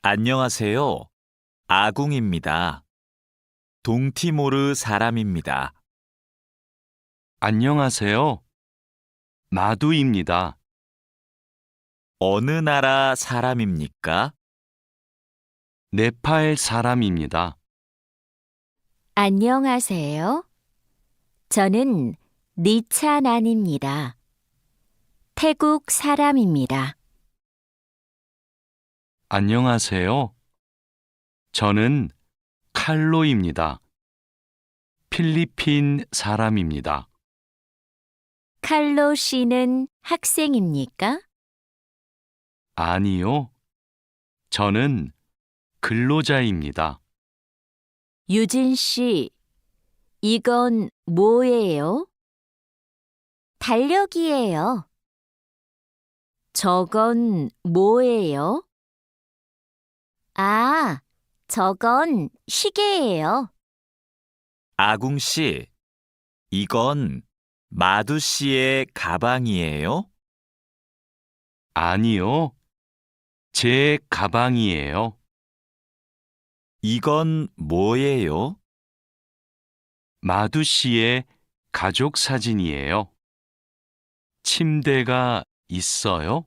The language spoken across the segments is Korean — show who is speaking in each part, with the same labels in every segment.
Speaker 1: 안녕하세요. 아궁입니다. 동티모르 사람입니다.
Speaker 2: 안녕하세요. 마두입니다.
Speaker 1: 어느 나라 사람입니까?
Speaker 2: 네팔 사람입니다.
Speaker 3: 안녕하세요. 저는 니찬안입니다. 태국 사람입니다.
Speaker 2: 안녕하세요. 저는 칼로입니다. 필리핀 사람입니다.
Speaker 3: 칼로 씨는 학생입니까?
Speaker 2: 아니요. 저는 근로자입니다.
Speaker 3: 유진 씨, 이건 뭐예요? 달력이에요. 저건 뭐예요? 아, 저건 시계예요.
Speaker 1: 아궁 씨, 이건 마두 씨의 가방이에요?
Speaker 2: 아니요. 제 가방이에요.
Speaker 1: 이건 뭐예요?
Speaker 2: 마두 씨의 가족 사진이에요. 침대가 있어요?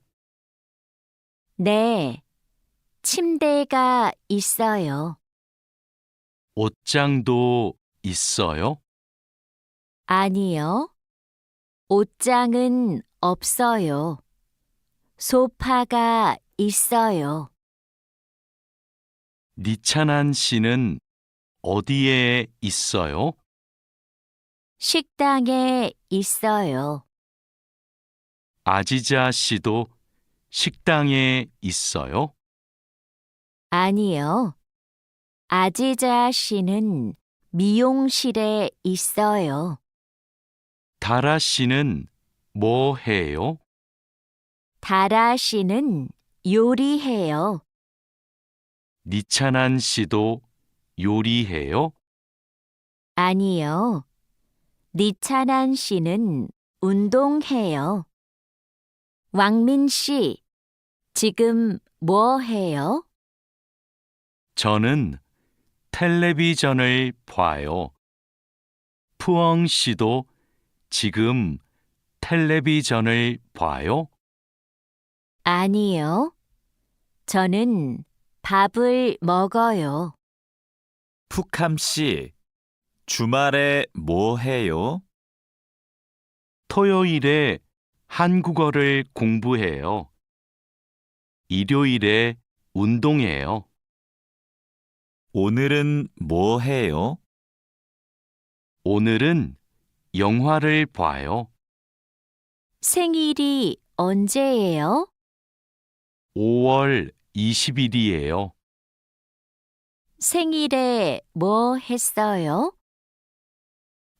Speaker 3: 네, 침대가 있어요.
Speaker 2: 옷장도 있어요?
Speaker 3: 아니요, 옷장은 없어요. 소파가 있어요.
Speaker 2: 니찬한 씨는 어디에 있어요?
Speaker 3: 식당에 있어요.
Speaker 2: 아지자 씨도 식당에 있어요?
Speaker 3: 아니요, 아지자 씨는 미용실에 있어요.
Speaker 2: 다라 씨는 뭐 해요?
Speaker 3: 다라 씨는 요리해요.
Speaker 2: 니찬한 씨도 요리해요?
Speaker 3: 아니요, 니찬한 씨는 운동해요. 왕민 씨, 지금 뭐 해요?
Speaker 2: 저는 텔레비전을 봐요. 푸엉 씨도 지금 텔레비전을 봐요?
Speaker 3: 아니요, 저는 밥을 먹어요.
Speaker 1: 푸캄 씨, 주말에 뭐 해요?
Speaker 2: 토요일에 한국어를 공부해요. 일요일에 운동해요.
Speaker 1: 오늘은 뭐 해요?
Speaker 2: 오늘은 영화를 봐요.
Speaker 3: 생일이 언제예요?
Speaker 2: 5월 20일이에요.
Speaker 3: 생일에 뭐 했어요?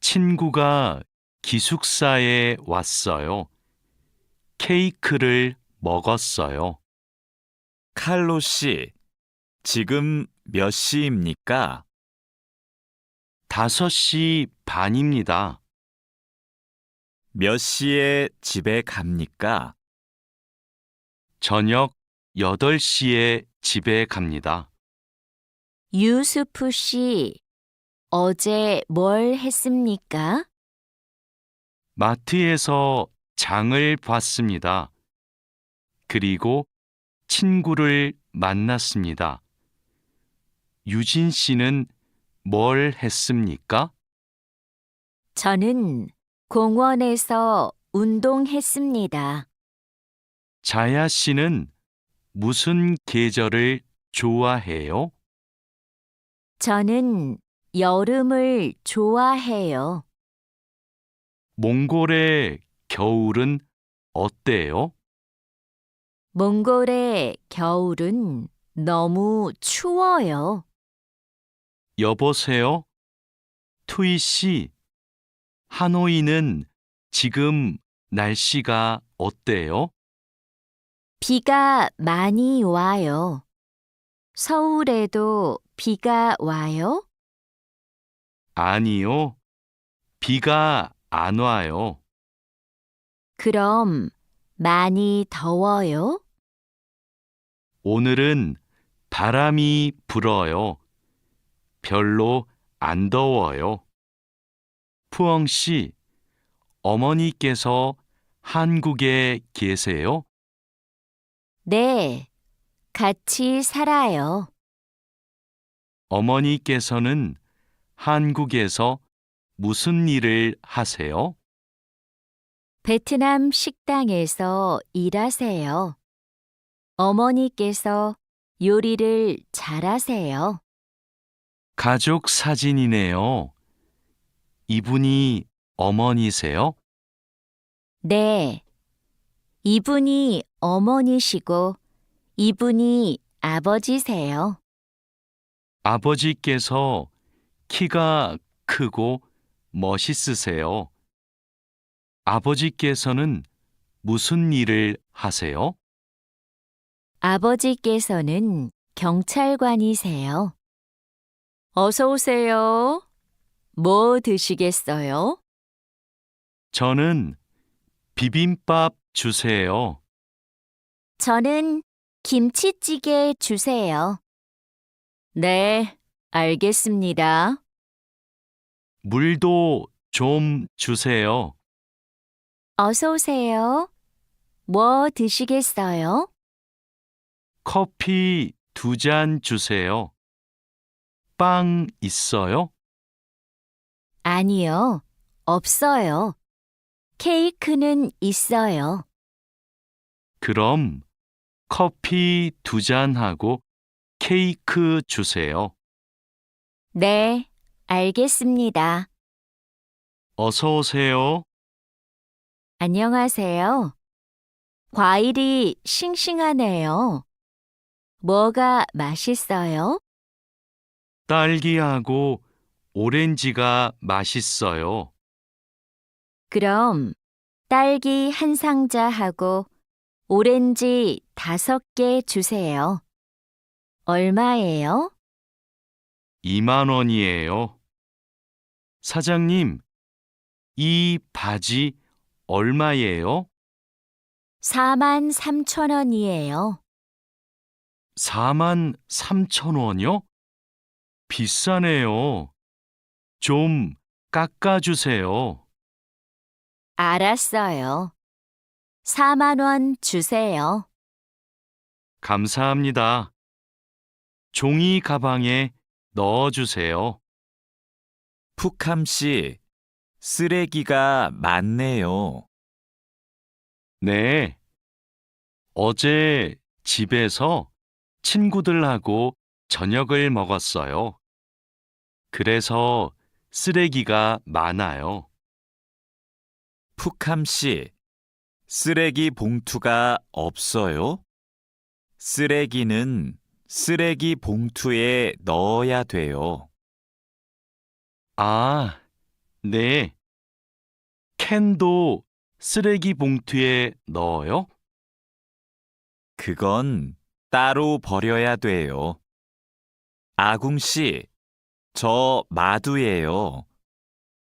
Speaker 2: 친구가 기숙사에 왔어요. 케이크를 먹었어요.
Speaker 1: 칼로 씨, 지금 몇 시입니까?
Speaker 2: 5시 반입니다.
Speaker 1: 몇 시에 집에 갑니까?
Speaker 2: 저녁 8시에 집에 갑니다.
Speaker 3: 유수프 씨, 어제 뭘 했습니까?
Speaker 2: 마트에서 장을 봤습니다. 그리고 친구를 만났습니다. 유진 씨는 뭘 했습니까?
Speaker 3: 저는 공원에서 운동했습니다.
Speaker 2: 자야 씨는 무슨 계절을 좋아해요?
Speaker 3: 저는 여름을 좋아해요.
Speaker 2: 몽골의 겨울은 어때요?
Speaker 3: 몽골의 겨울은 너무 추워요.
Speaker 2: 여보세요? 투이 씨, 하노이는 지금 날씨가 어때요?
Speaker 3: 비가 많이 와요. 서울에도 비가 와요?
Speaker 2: 아니요, 비가 안 와요.
Speaker 3: 그럼 많이 더워요?
Speaker 2: 오늘은 바람이 불어요. 별로 안 더워요. 푸엉 씨, 어머니께서 한국에 계세요?
Speaker 3: 네, 같이 살아요.
Speaker 2: 어머니께서는 한국에서 무슨 일을 하세요?
Speaker 3: 베트남 식당에서 일하세요. 어머니께서 요리를 잘하세요.
Speaker 2: 가족 사진이네요. 이분이 어머니세요?
Speaker 3: 네, 이분이 어머니시고 이분이 아버지세요.
Speaker 2: 아버지께서 키가 크고 멋있으세요. 아버지께서는 무슨 일을 하세요?
Speaker 3: 아버지께서는 경찰관이세요. 어서 오세요. 뭐 드시겠어요?
Speaker 2: 저는 비빔밥 주세요.
Speaker 3: 저는 김치찌개 주세요. 네, 알겠습니다.
Speaker 2: 물도 좀 주세요.
Speaker 3: 어서 오세요. 뭐 드시겠어요?
Speaker 2: 커피 2잔 주세요. 빵 있어요?
Speaker 3: 아니요, 없어요. 케이크는 있어요.
Speaker 2: 그럼 커피 2잔하고 케이크 주세요.
Speaker 3: 네, 알겠습니다.
Speaker 2: 어서 오세요.
Speaker 3: 안녕하세요. 과일이 싱싱하네요. 뭐가 맛있어요?
Speaker 2: 딸기하고 오렌지가 맛있어요.
Speaker 3: 그럼 딸기 한 상자하고 오렌지 5개 주세요. 얼마예요?
Speaker 2: 2만 원이에요. 사장님, 이 바지 얼마예요?
Speaker 3: 43,000원이에요.
Speaker 2: 4만 3천 원이요? 비싸네요. 좀 깎아주세요.
Speaker 3: 알았어요. 4만 원 주세요.
Speaker 2: 감사합니다. 종이 가방에 넣어주세요.
Speaker 1: 푸캄 씨, 쓰레기가 많네요.
Speaker 2: 네. 어제 집에서 친구들하고 저녁을 먹었어요. 그래서 쓰레기가 많아요.
Speaker 1: 푸캄 씨, 쓰레기 봉투가 없어요? 쓰레기는 쓰레기 봉투에 넣어야 돼요.
Speaker 2: 아, 네. 캔도 쓰레기 봉투에 넣어요?
Speaker 1: 그건 따로 버려야 돼요. 아궁 씨, 저 마두예요.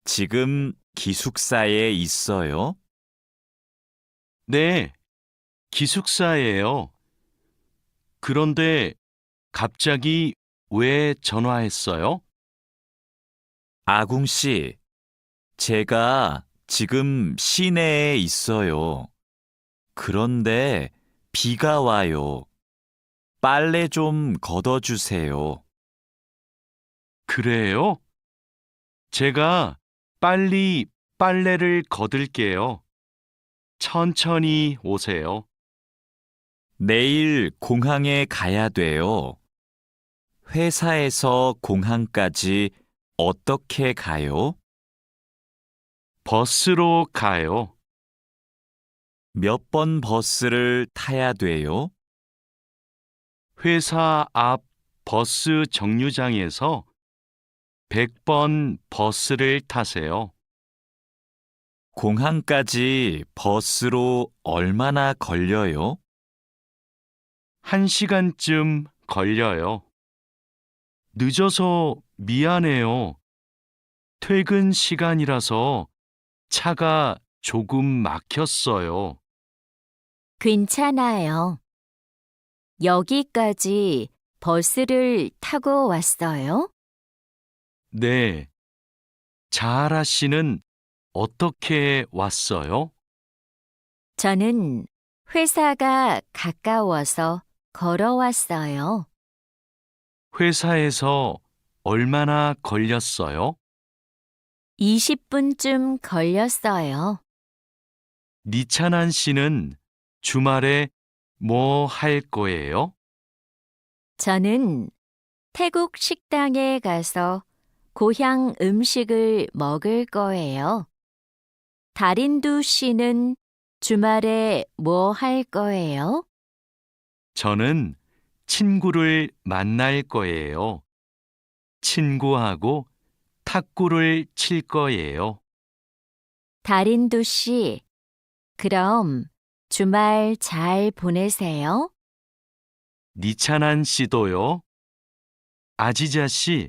Speaker 1: 지금 기숙사에 있어요?
Speaker 2: 네. 기숙사예요. 그런데 갑자기 왜 전화했어요?
Speaker 1: 아궁 씨, 제가 지금 시내에 있어요. 그런데 비가 와요. 빨래 좀 걷어주세요.
Speaker 2: 그래요? 제가 빨리 빨래를 걷을게요. 천천히 오세요.
Speaker 1: 내일 공항에 가야 돼요. 회사에서 공항까지 어떻게 가요?
Speaker 2: 버스로 가요.
Speaker 1: 몇 번 버스를 타야 돼요?
Speaker 2: 회사 앞 버스 정류장에서 100번 버스를 타세요.
Speaker 1: 공항까지 버스로 얼마나 걸려요?
Speaker 2: 1시간쯤 걸려요. 늦어서 미안해요. 퇴근 시간이라서 차가 조금 막혔어요.
Speaker 3: 괜찮아요. 여기까지 버스를 타고 왔어요?
Speaker 2: 네. 자하라 씨는 어떻게 왔어요?
Speaker 3: 저는 회사가 가까워서 걸어왔어요.
Speaker 2: 회사에서 얼마나 걸렸어요?
Speaker 3: 20분쯤 걸렸어요.
Speaker 2: 니찬한 씨는 주말에 뭐 할 거예요?
Speaker 3: 저는 태국 식당에 가서 고향 음식을 먹을 거예요. 다린두 씨는 주말에 뭐 할 거예요?
Speaker 2: 저는 친구를 만날 거예요. 친구하고 탁구를 칠 거예요.
Speaker 3: 다린두 씨, 그럼 주말 잘 보내세요.
Speaker 2: 니찬한 씨도요. 아지자 씨,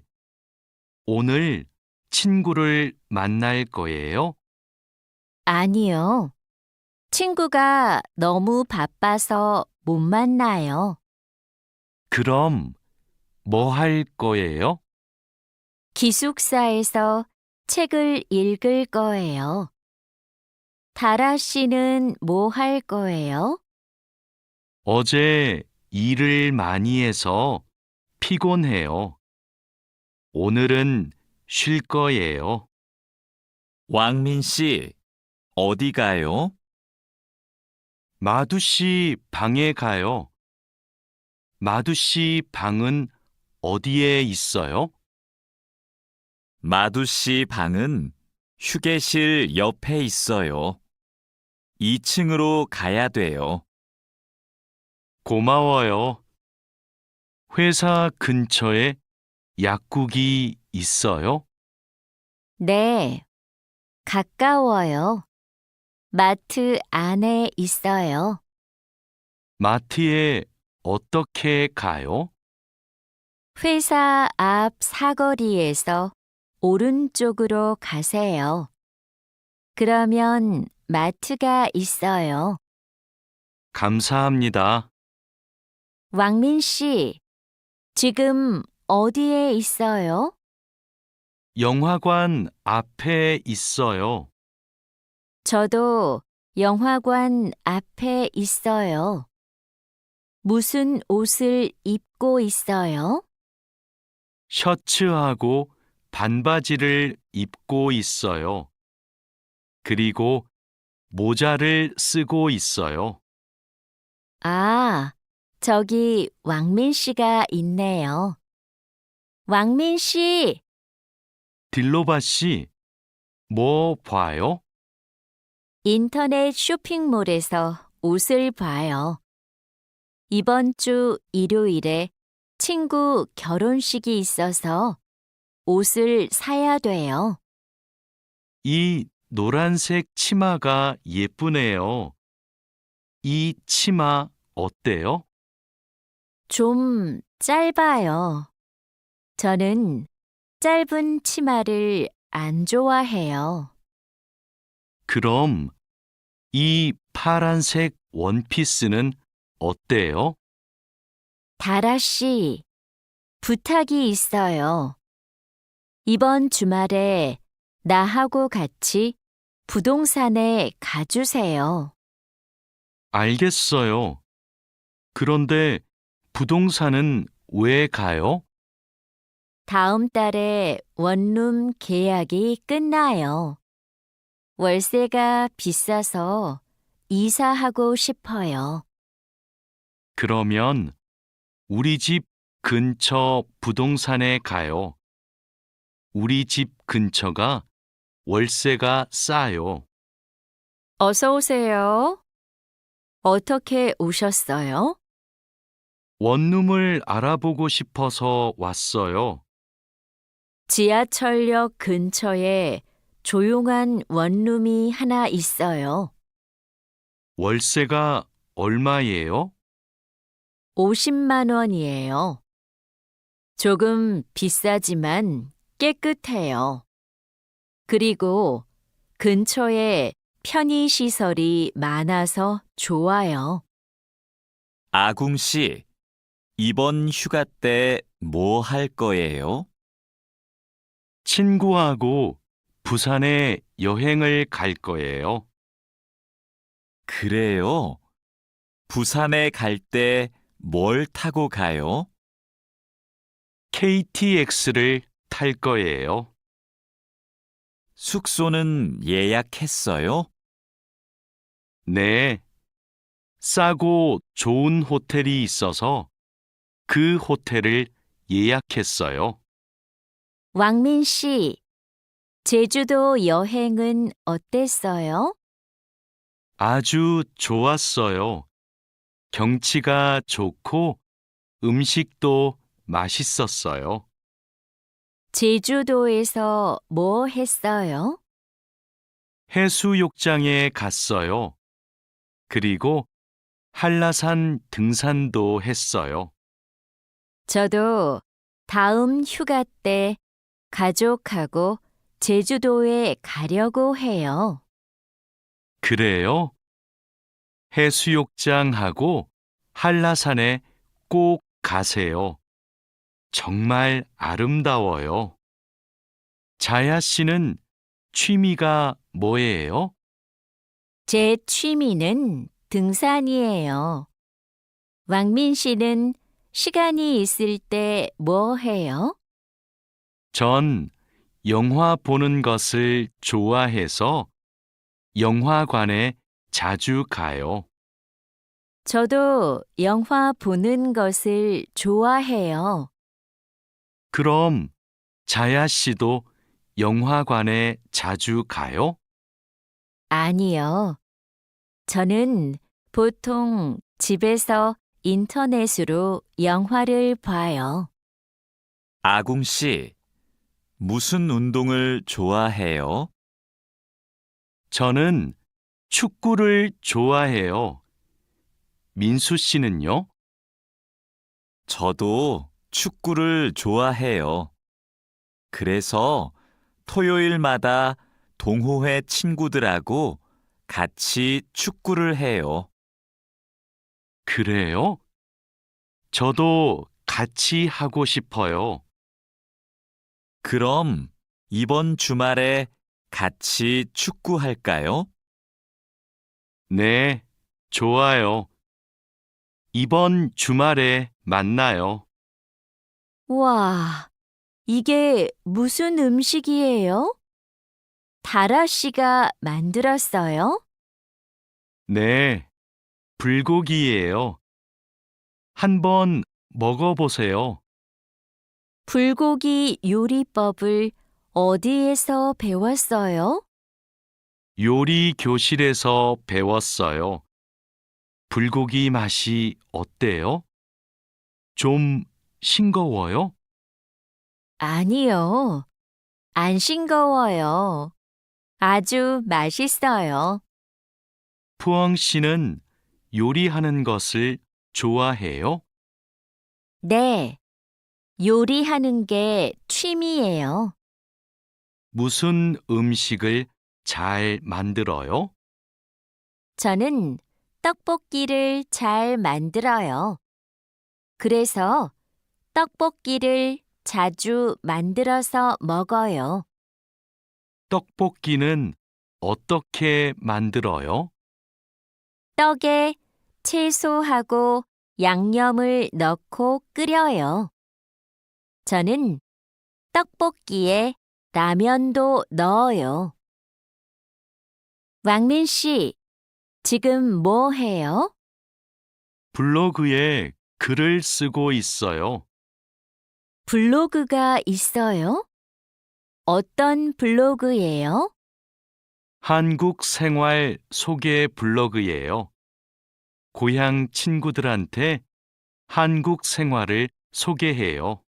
Speaker 2: 오늘 친구를 만날 거예요?
Speaker 3: 아니요. 친구가 너무 바빠서 못 만나요.
Speaker 2: 그럼 뭐 할 거예요?
Speaker 3: 기숙사에서 책을 읽을 거예요. 다라 씨는 뭐 할 거예요?
Speaker 2: 어제 일을 많이 해서 피곤해요. 오늘은 쉴 거예요.
Speaker 1: 왕민 씨, 어디 가요?
Speaker 2: 마두 씨 방에 가요. 마두 씨 방은 어디에 있어요?
Speaker 1: 마두 씨 방은 휴게실 옆에 있어요. 2층으로 가야 돼요.
Speaker 2: 고마워요. 회사 근처에 약국이 있어요?
Speaker 3: 네, 가까워요. 마트 안에 있어요.
Speaker 2: 마트에 어떻게 가요?
Speaker 3: 회사 앞 사거리에서 오른쪽으로 가세요. 그러면 마트가 있어요.
Speaker 2: 감사합니다.
Speaker 3: 왕민 씨, 지금 어디에 있어요?
Speaker 2: 영화관 앞에 있어요.
Speaker 3: 저도 영화관 앞에 있어요. 무슨 옷을 입고 있어요?
Speaker 2: 셔츠하고 반바지를 입고 있어요. 그리고 모자를 쓰고 있어요.
Speaker 3: 아, 저기 왕민 씨가 있네요. 왕민 씨,
Speaker 2: 딜로바 씨, 뭐 봐요?
Speaker 3: 인터넷 쇼핑몰에서 옷을 봐요. 이번 주 일요일에 친구 결혼식이 있어서 옷을 사야 돼요.
Speaker 2: 이 노란색 치마가 예쁘네요. 이 치마 어때요?
Speaker 3: 좀 짧아요. 저는 짧은 치마를 안 좋아해요.
Speaker 2: 그럼 이 파란색 원피스는 어때요?
Speaker 3: 다라 씨, 부탁이 있어요. 이번 주말에 나하고 같이 부동산에 가주세요.
Speaker 2: 알겠어요. 그런데 부동산은 왜 가요?
Speaker 3: 다음 달에 원룸 계약이 끝나요. 월세가 비싸서 이사하고 싶어요.
Speaker 2: 그러면 우리 집 근처 부동산에 가요. 우리 집 근처가 월세가 싸요.
Speaker 3: 어서 오세요. 어떻게 오셨어요?
Speaker 2: 원룸을 알아보고 싶어서 왔어요.
Speaker 3: 지하철역 근처에 조용한 원룸이 하나 있어요.
Speaker 2: 월세가 얼마예요?
Speaker 3: 50만 원이에요. 조금 비싸지만 깨끗해요. 그리고 근처에 편의시설이 많아서 좋아요.
Speaker 1: 아궁 씨, 이번 휴가 때 뭐 할 거예요?
Speaker 2: 친구하고 부산에 여행을 갈 거예요.
Speaker 1: 그래요. 부산에 갈 때 뭘 타고 가요?
Speaker 2: KTX를 탈 거예요.
Speaker 1: 숙소는 예약했어요?
Speaker 2: 네. 싸고 좋은 호텔이 있어서 그 호텔을 예약했어요.
Speaker 3: 왕민 씨, 제주도 여행은 어땠어요?
Speaker 2: 아주 좋았어요. 경치가 좋고 음식도 맛있었어요.
Speaker 3: 제주도에서 뭐 했어요?
Speaker 2: 해수욕장에 갔어요. 그리고 한라산 등산도 했어요.
Speaker 3: 저도 다음 휴가 때 가족하고 제주도에 가려고 해요.
Speaker 2: 그래요? 해수욕장하고 한라산에 꼭 가세요. 정말 아름다워요. 자야 씨는 취미가 뭐예요?
Speaker 3: 제 취미는 등산이에요. 왕민 씨는 시간이 있을 때 뭐 해요?
Speaker 2: 전 영화 보는 것을 좋아해서 영화관에 자주 가요.
Speaker 3: 저도 영화 보는 것을 좋아해요.
Speaker 2: 그럼 자야 씨도 영화관에 자주 가요?
Speaker 3: 아니요. 저는 보통 집에서 인터넷으로 영화를 봐요.
Speaker 1: 아궁 씨, 무슨 운동을 좋아해요?
Speaker 2: 저는 축구를 좋아해요. 민수 씨는요?
Speaker 1: 저도 축구를 좋아해요. 그래서 토요일마다 동호회 친구들하고 같이 축구를 해요.
Speaker 2: 그래요? 저도 같이 하고 싶어요.
Speaker 1: 그럼 이번 주말에 같이 축구할까요?
Speaker 2: 네, 좋아요. 이번 주말에 만나요.
Speaker 3: 와, 이게 무슨 음식이에요? 다라 씨가 만들었어요?
Speaker 2: 네, 불고기예요. 한번 먹어보세요.
Speaker 3: 불고기 요리법을 어디에서 배웠어요?
Speaker 2: 요리 교실에서 배웠어요. 불고기 맛이 어때요? 좀 싱거워요?
Speaker 3: 아니요. 안 싱거워요. 아주 맛있어요.
Speaker 2: 푸엉 씨는 요리하는 것을 좋아해요?
Speaker 3: 네, 요리하는 게 취미예요.
Speaker 2: 무슨 음식을 잘 만들어요?
Speaker 3: 저는 떡볶이를 잘 만들어요. 그래서 떡볶이를 자주 만들어서 먹어요.
Speaker 2: 떡볶이는 어떻게 만들어요?
Speaker 3: 떡에 채소하고 양념을 넣고 끓여요. 저는 떡볶이에 라면도 넣어요. 왕민 씨, 지금 뭐 해요?
Speaker 2: 블로그에 글을 쓰고 있어요.
Speaker 3: 블로그가 있어요? 어떤 블로그예요?
Speaker 2: 한국 생활 소개 블로그예요. 고향 친구들한테 한국 생활을 소개해요.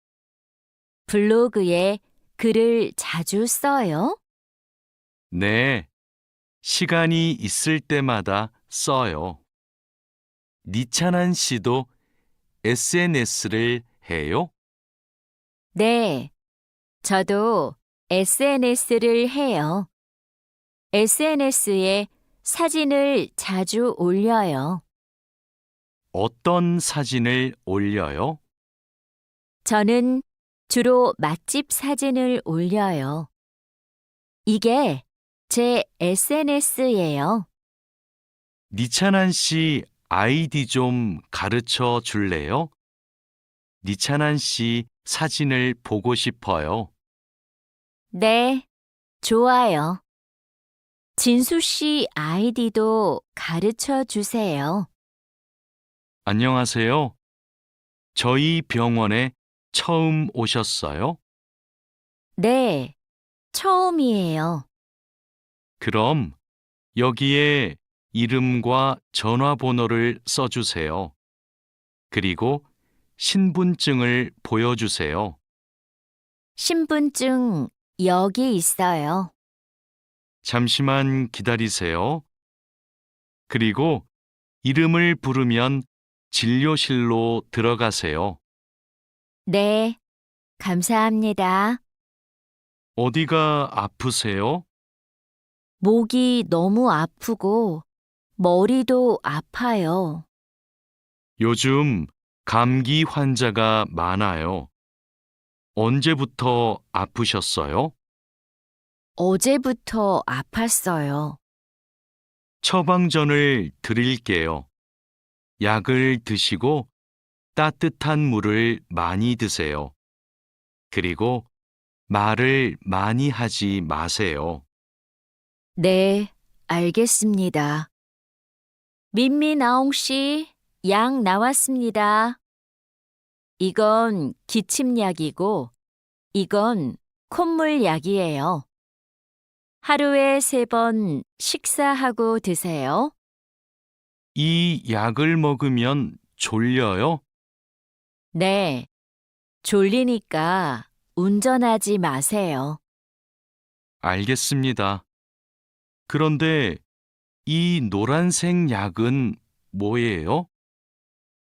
Speaker 3: 블로그에 글을 자주 써요?
Speaker 2: 네, 시간이 있을 때마다 써요. 니찬한 씨도 SNS를 해요?
Speaker 3: 네, 저도 SNS를 해요. SNS에 사진을 자주 올려요.
Speaker 2: 어떤 사진을 올려요?
Speaker 3: 저는 주로 맛집 사진을 올려요. 이게 제 SNS예요.
Speaker 2: 니찬한 씨 아이디 좀 가르쳐 줄래요? 니찬한 씨 사진을 보고 싶어요.
Speaker 3: 네, 좋아요. 진수 씨 아이디도 가르쳐 주세요.
Speaker 2: 안녕하세요. 저희 병원에 처음 오셨어요?
Speaker 3: 네, 처음이에요.
Speaker 2: 그럼 여기에 이름과 전화번호를 써주세요. 그리고 신분증을 보여주세요.
Speaker 3: 신분증 여기 있어요.
Speaker 2: 잠시만 기다리세요. 그리고 이름을 부르면 진료실로 들어가세요.
Speaker 3: 네, 감사합니다.
Speaker 2: 어디가 아프세요?
Speaker 3: 목이 너무 아프고 머리도 아파요.
Speaker 2: 요즘 감기 환자가 많아요. 언제부터 아프셨어요?
Speaker 3: 어제부터 아팠어요.
Speaker 2: 처방전을 드릴게요. 약을 드시고 따뜻한 물을 많이 드세요. 그리고 말을 많이 하지 마세요.
Speaker 3: 네, 알겠습니다. 민미나옹 씨, 약 나왔습니다. 이건 기침약이고, 이건 콧물약이에요. 하루에 3번 식사하고 드세요.
Speaker 2: 이 약을 먹으면 졸려요?
Speaker 3: 네, 졸리니까 운전하지 마세요.
Speaker 2: 알겠습니다. 그런데 이 노란색 약은 뭐예요?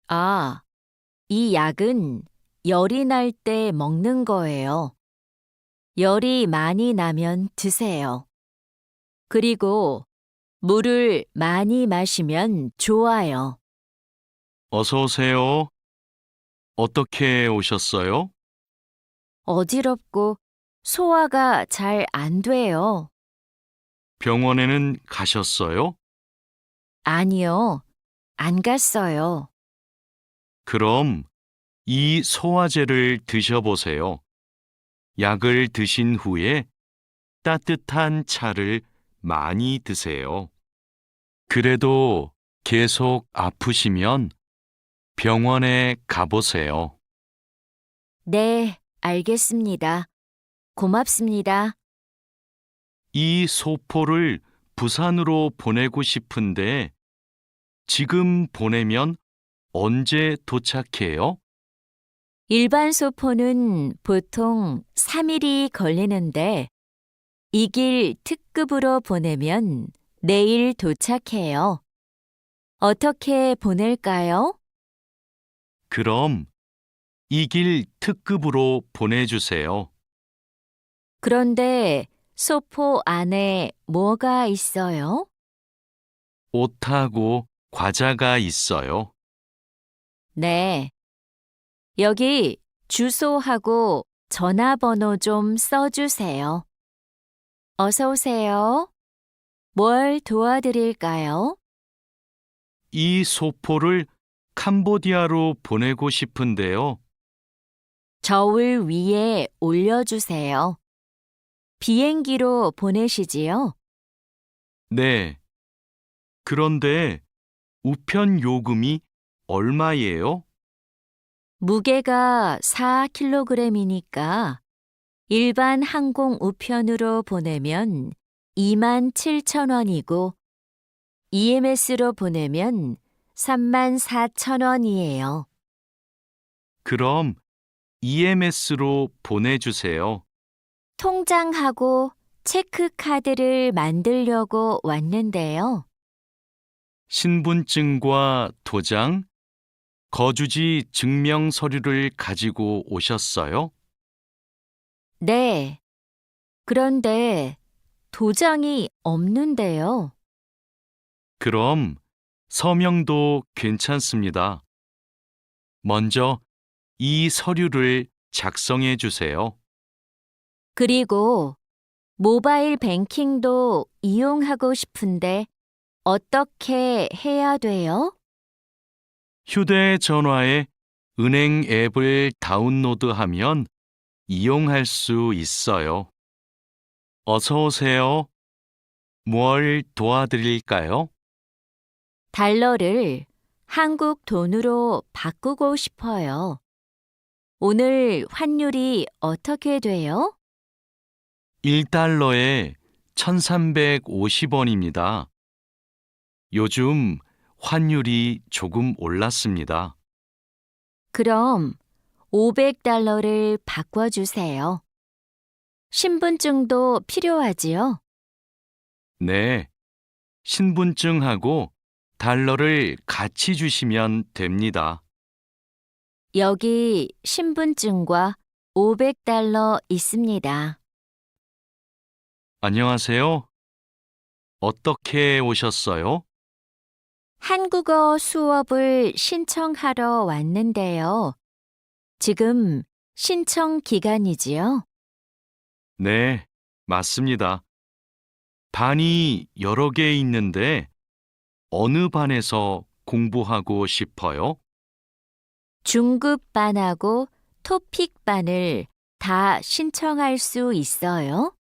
Speaker 3: 아, 이 약은 열이 날 때 먹는 거예요. 열이 많이 나면 드세요. 그리고 물을 많이 마시면 좋아요.
Speaker 2: 어서 오세요. 어떻게 오셨어요?
Speaker 3: 어지럽고 소화가 잘 안 돼요.
Speaker 2: 병원에는 가셨어요?
Speaker 3: 아니요, 안 갔어요.
Speaker 2: 그럼 이 소화제를 드셔보세요. 약을 드신 후에 따뜻한 차를 많이 드세요. 그래도 계속 아프시면 병원에 가보세요.
Speaker 3: 네, 알겠습니다. 고맙습니다.
Speaker 2: 이 소포를 부산으로 보내고 싶은데 지금 보내면 언제 도착해요?
Speaker 3: 일반 소포는 보통 3일이 걸리는데 이 길 특급으로 보내면 내일 도착해요. 어떻게 보낼까요?
Speaker 2: 그럼 이 길 특급으로 보내주세요.
Speaker 3: 그런데 소포 안에 뭐가 있어요?
Speaker 2: 옷하고 과자가 있어요.
Speaker 3: 네. 여기 주소하고 전화번호 좀 써주세요. 어서 오세요. 뭘 도와드릴까요?
Speaker 2: 이 소포를 캄보디아로 보내고 싶은데요.
Speaker 3: 저울 위에 올려주세요. 비행기로 보내시지요?
Speaker 2: 네. 그런데 우편 요금이 얼마예요?
Speaker 3: 무게가 4kg이니까 일반 항공 우편으로 보내면 27,000원이고 EMS로 보내면 34,000원이에요.
Speaker 2: 그럼 EMS로 보내주세요.
Speaker 3: 통장하고 체크카드를 만들려고 왔는데요.
Speaker 2: 신분증과 도장, 거주지 증명 서류를 가지고 오셨어요?
Speaker 3: 네. 그런데 도장이 없는데요.
Speaker 2: 그럼 서명도 괜찮습니다. 먼저 이 서류를 작성해 주세요.
Speaker 3: 그리고 모바일 뱅킹도 이용하고 싶은데 어떻게 해야 돼요?
Speaker 2: 휴대전화에 은행 앱을 다운로드하면 이용할 수 있어요. 어서 오세요. 뭘 도와드릴까요?
Speaker 3: 달러를 한국 돈으로 바꾸고 싶어요. 오늘 환율이 어떻게 돼요?
Speaker 2: 1달러에 1,350원입니다. 요즘 환율이 조금 올랐습니다.
Speaker 3: 그럼 500달러를 바꿔주세요. 신분증도 필요하지요?
Speaker 2: 네, 신분증하고 달러를 같이 주시면 됩니다.
Speaker 3: 여기 신분증과 500달러 있습니다.
Speaker 2: 안녕하세요. 어떻게 오셨어요?
Speaker 3: 한국어 수업을 신청하러 왔는데요. 지금 신청 기간이지요?
Speaker 2: 네, 맞습니다. 반이 여러 개 있는데 어느 반에서 공부하고 싶어요?
Speaker 3: 중급반하고 토픽반을 다 신청할 수 있어요?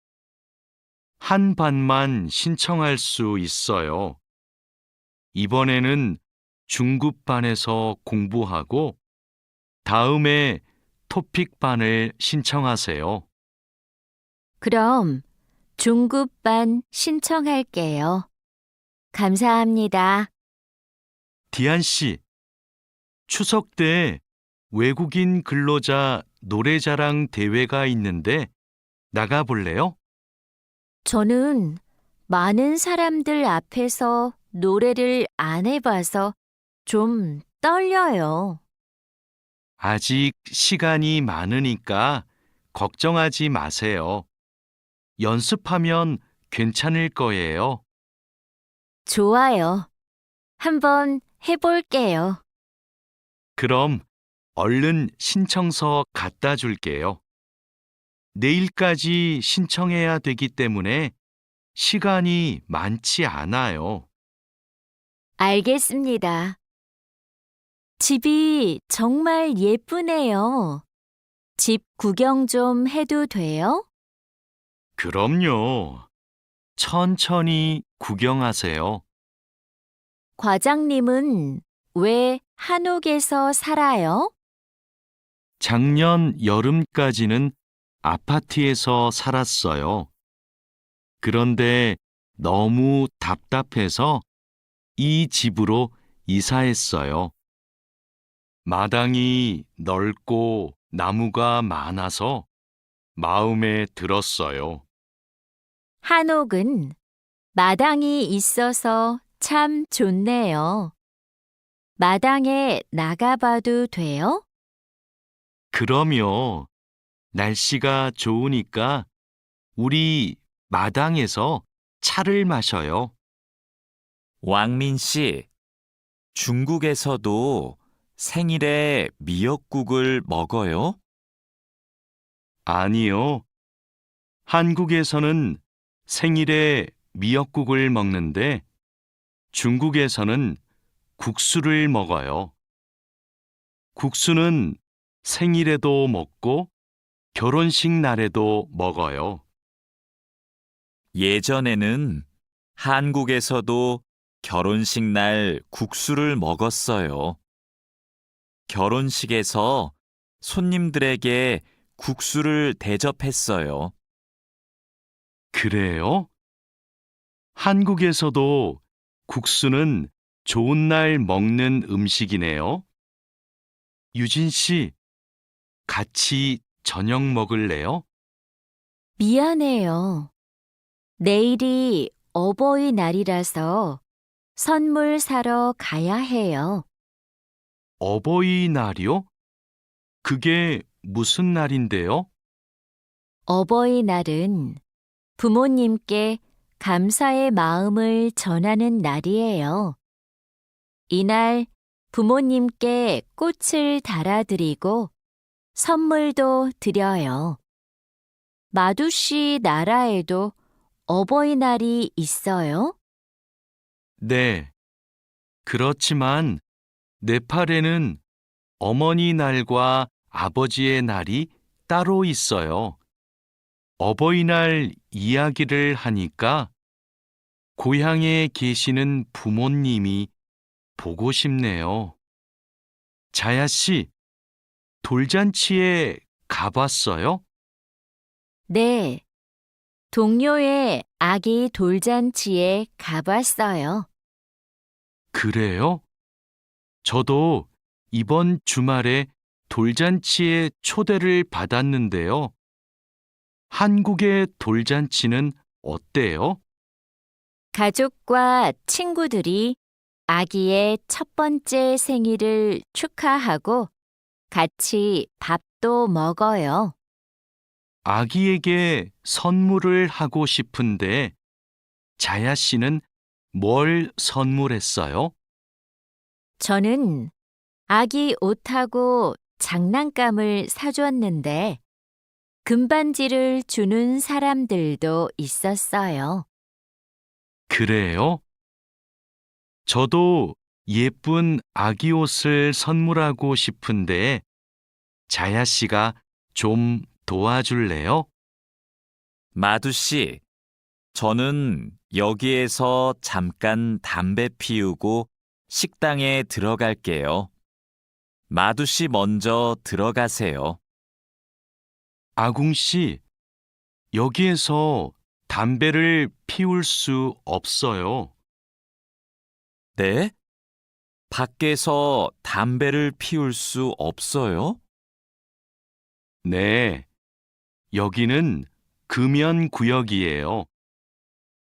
Speaker 2: 한 반만 신청할 수 있어요. 이번에는 중급반에서 공부하고 다음에 토픽반을 신청하세요.
Speaker 3: 그럼 중급반 신청할게요. 감사합니다.
Speaker 2: 디안 씨, 추석 때 외국인 근로자 노래자랑 대회가 있는데 나가 볼래요?
Speaker 3: 저는 많은 사람들 앞에서 노래를 안 해봐서 좀 떨려요.
Speaker 2: 아직 시간이 많으니까 걱정하지 마세요. 연습하면 괜찮을 거예요.
Speaker 3: 좋아요. 한번 해볼게요.
Speaker 2: 그럼 얼른 신청서 갖다 줄게요. 내일까지 신청해야 되기 때문에 시간이 많지 않아요.
Speaker 3: 알겠습니다. 집이 정말 예쁘네요. 집 구경 좀 해도 돼요?
Speaker 2: 그럼요. 천천히 구경하세요.
Speaker 3: 과장님은 왜 한옥에서 살아요?
Speaker 2: 작년 여름까지는 아파트에서 살았어요. 그런데 너무 답답해서 이 집으로 이사했어요. 마당이 넓고 나무가 많아서 마음에 들었어요.
Speaker 3: 한옥은 마당이 있어서 참 좋네요. 마당에 나가봐도 돼요?
Speaker 2: 그럼요. 날씨가 좋으니까 우리 마당에서 차를 마셔요.
Speaker 1: 왕민 씨, 중국에서도 생일에 미역국을 먹어요?
Speaker 2: 아니요. 한국에서는 생일에 미역국을 먹는데 중국에서는 국수를 먹어요. 국수는 생일에도 먹고 결혼식 날에도 먹어요.
Speaker 1: 예전에는 한국에서도 결혼식 날 국수를 먹었어요. 결혼식에서 손님들에게 국수를 대접했어요.
Speaker 2: 그래요? 한국에서도 국수는 좋은 날 먹는 음식이네요. 유진 씨, 같이 저녁 먹을래요?
Speaker 3: 미안해요. 내일이 어버이날이라서 선물 사러 가야 해요.
Speaker 2: 어버이날이요? 그게 무슨 날인데요?
Speaker 3: 어버이날은 부모님께 감사의 마음을 전하는 날이에요. 이날 부모님께 꽃을 달아드리고 선물도 드려요. 마두 씨 나라에도 어버이날이 있어요?
Speaker 2: 네. 그렇지만 네팔에는 어머니 날과 아버지의 날이 따로 있어요. 어버이날 이야기를 하니까 고향에 계시는 부모님이 보고 싶네요. 자야 씨, 돌잔치에 가봤어요?
Speaker 3: 네. 동료의 아기 돌잔치에 가봤어요.
Speaker 2: 그래요? 저도 이번 주말에 돌잔치에 초대를 받았는데요. 한국의 돌잔치는 어때요?
Speaker 3: 가족과 친구들이 아기의 첫 번째 생일을 축하하고 같이 밥도 먹어요.
Speaker 2: 아기에게 선물을 하고 싶은데 자야 씨는 뭘 선물했어요?
Speaker 3: 저는 아기 옷하고 장난감을 사줬는데 금반지를 주는 사람들도 있었어요.
Speaker 2: 그래요? 저도 예쁜 아기 옷을 선물하고 싶은데 자야 씨가 좀 도와줄래요?
Speaker 1: 마두 씨, 저는 여기에서 잠깐 담배 피우고 식당에 들어갈게요. 마두 씨 먼저 들어가세요.
Speaker 2: 아궁 씨, 여기에서 담배를 피울 수 없어요.
Speaker 1: 네? 밖에서 담배를 피울 수 없어요?
Speaker 2: 네, 여기는 금연 구역이에요.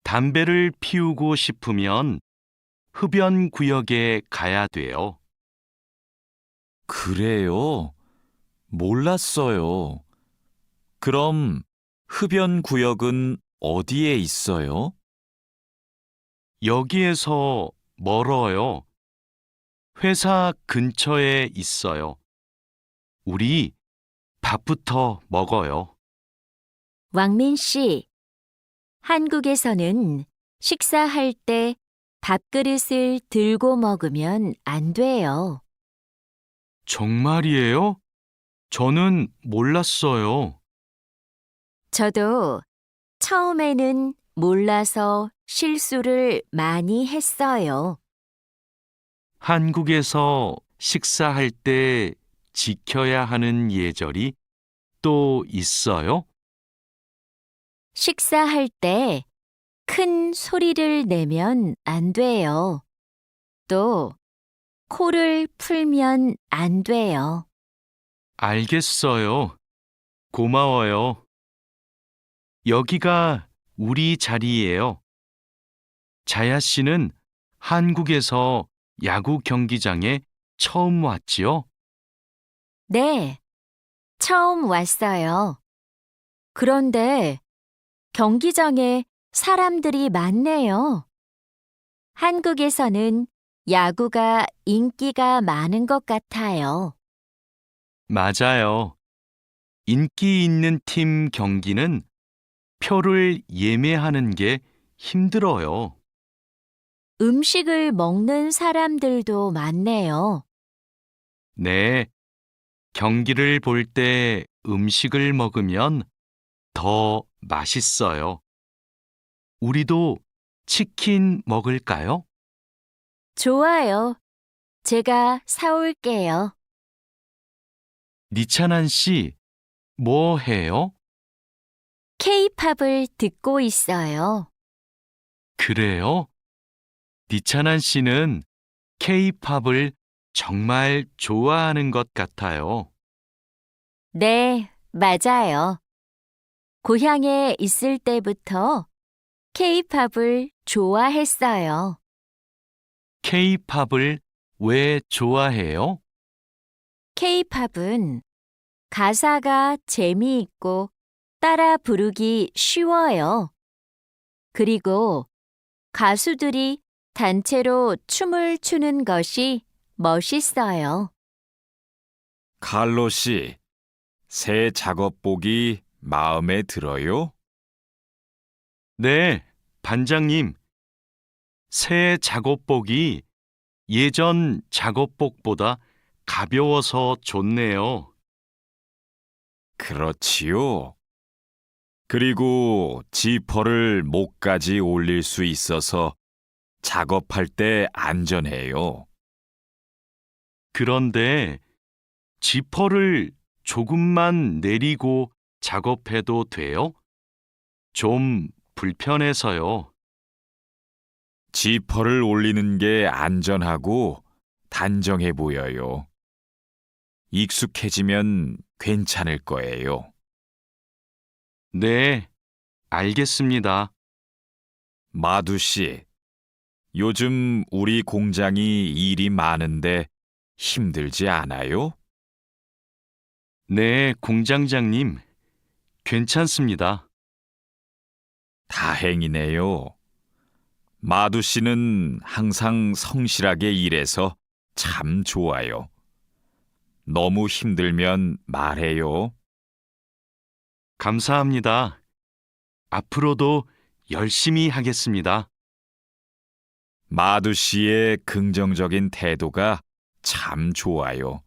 Speaker 2: 담배를 피우고 싶으면 흡연 구역에 가야 돼요.
Speaker 1: 그래요? 몰랐어요. 그럼 흡연 구역은 어디에 있어요?
Speaker 2: 여기에서 멀어요. 회사 근처에 있어요. 우리 밥부터 먹어요.
Speaker 3: 왕민 씨, 한국에서는 식사할 때 밥그릇을 들고 먹으면 안 돼요.
Speaker 2: 정말이에요? 저는 몰랐어요.
Speaker 3: 저도 처음에는 몰라서 실수를 많이 했어요.
Speaker 2: 한국에서 식사할 때 지켜야 하는 예절이 또 있어요?
Speaker 3: 식사할 때 큰 소리를 내면 안 돼요. 또 코를 풀면 안 돼요.
Speaker 2: 알겠어요. 고마워요. 여기가 우리 자리예요. 자야 씨는 한국에서 야구 경기장에 처음 왔지요?
Speaker 3: 네, 처음 왔어요. 그런데 경기장에 사람들이 많네요. 한국에서는 야구가 인기가 많은 것 같아요.
Speaker 2: 맞아요. 인기 있는 팀 경기는 표를 예매하는 게 힘들어요.
Speaker 3: 음식을 먹는 사람들도 많네요.
Speaker 2: 네, 경기를 볼 때 음식을 먹으면 더 맛있어요. 우리도 치킨 먹을까요?
Speaker 3: 좋아요. 제가 사올게요.
Speaker 2: 니찬한 씨, 뭐 해요?
Speaker 3: K-팝을 듣고 있어요.
Speaker 2: 그래요? 니찬한 씨는 K-팝을 정말 좋아하는 것 같아요.
Speaker 3: 네, 맞아요. 고향에 있을 때부터 K-팝을 좋아했어요.
Speaker 2: K-팝을 왜 좋아해요?
Speaker 3: K-팝은 가사가 재미있고 따라 부르기 쉬워요. 그리고 가수들이 단체로 춤을 추는 것이 멋있어요.
Speaker 1: 칼로 씨, 새 작업복이 마음에 들어요?
Speaker 2: 네, 반장님. 새 작업복이 예전 작업복보다 가벼워서 좋네요.
Speaker 1: 그렇지요. 그리고 지퍼를 목까지 올릴 수 있어서 작업할 때 안전해요.
Speaker 2: 그런데 지퍼를 조금만 내리고 작업해도 돼요? 좀 불편해서요.
Speaker 1: 지퍼를 올리는 게 안전하고 단정해 보여요. 익숙해지면 괜찮을 거예요.
Speaker 2: 네, 알겠습니다.
Speaker 1: 마두 씨, 요즘 우리 공장이 일이 많은데 힘들지 않아요?
Speaker 2: 네, 공장장님. 괜찮습니다.
Speaker 1: 다행이네요. 마두 씨는 항상 성실하게 일해서 참 좋아요. 너무 힘들면 말해요.
Speaker 2: 감사합니다. 앞으로도 열심히 하겠습니다.
Speaker 1: 마두 씨의 긍정적인 태도가 참 좋아요.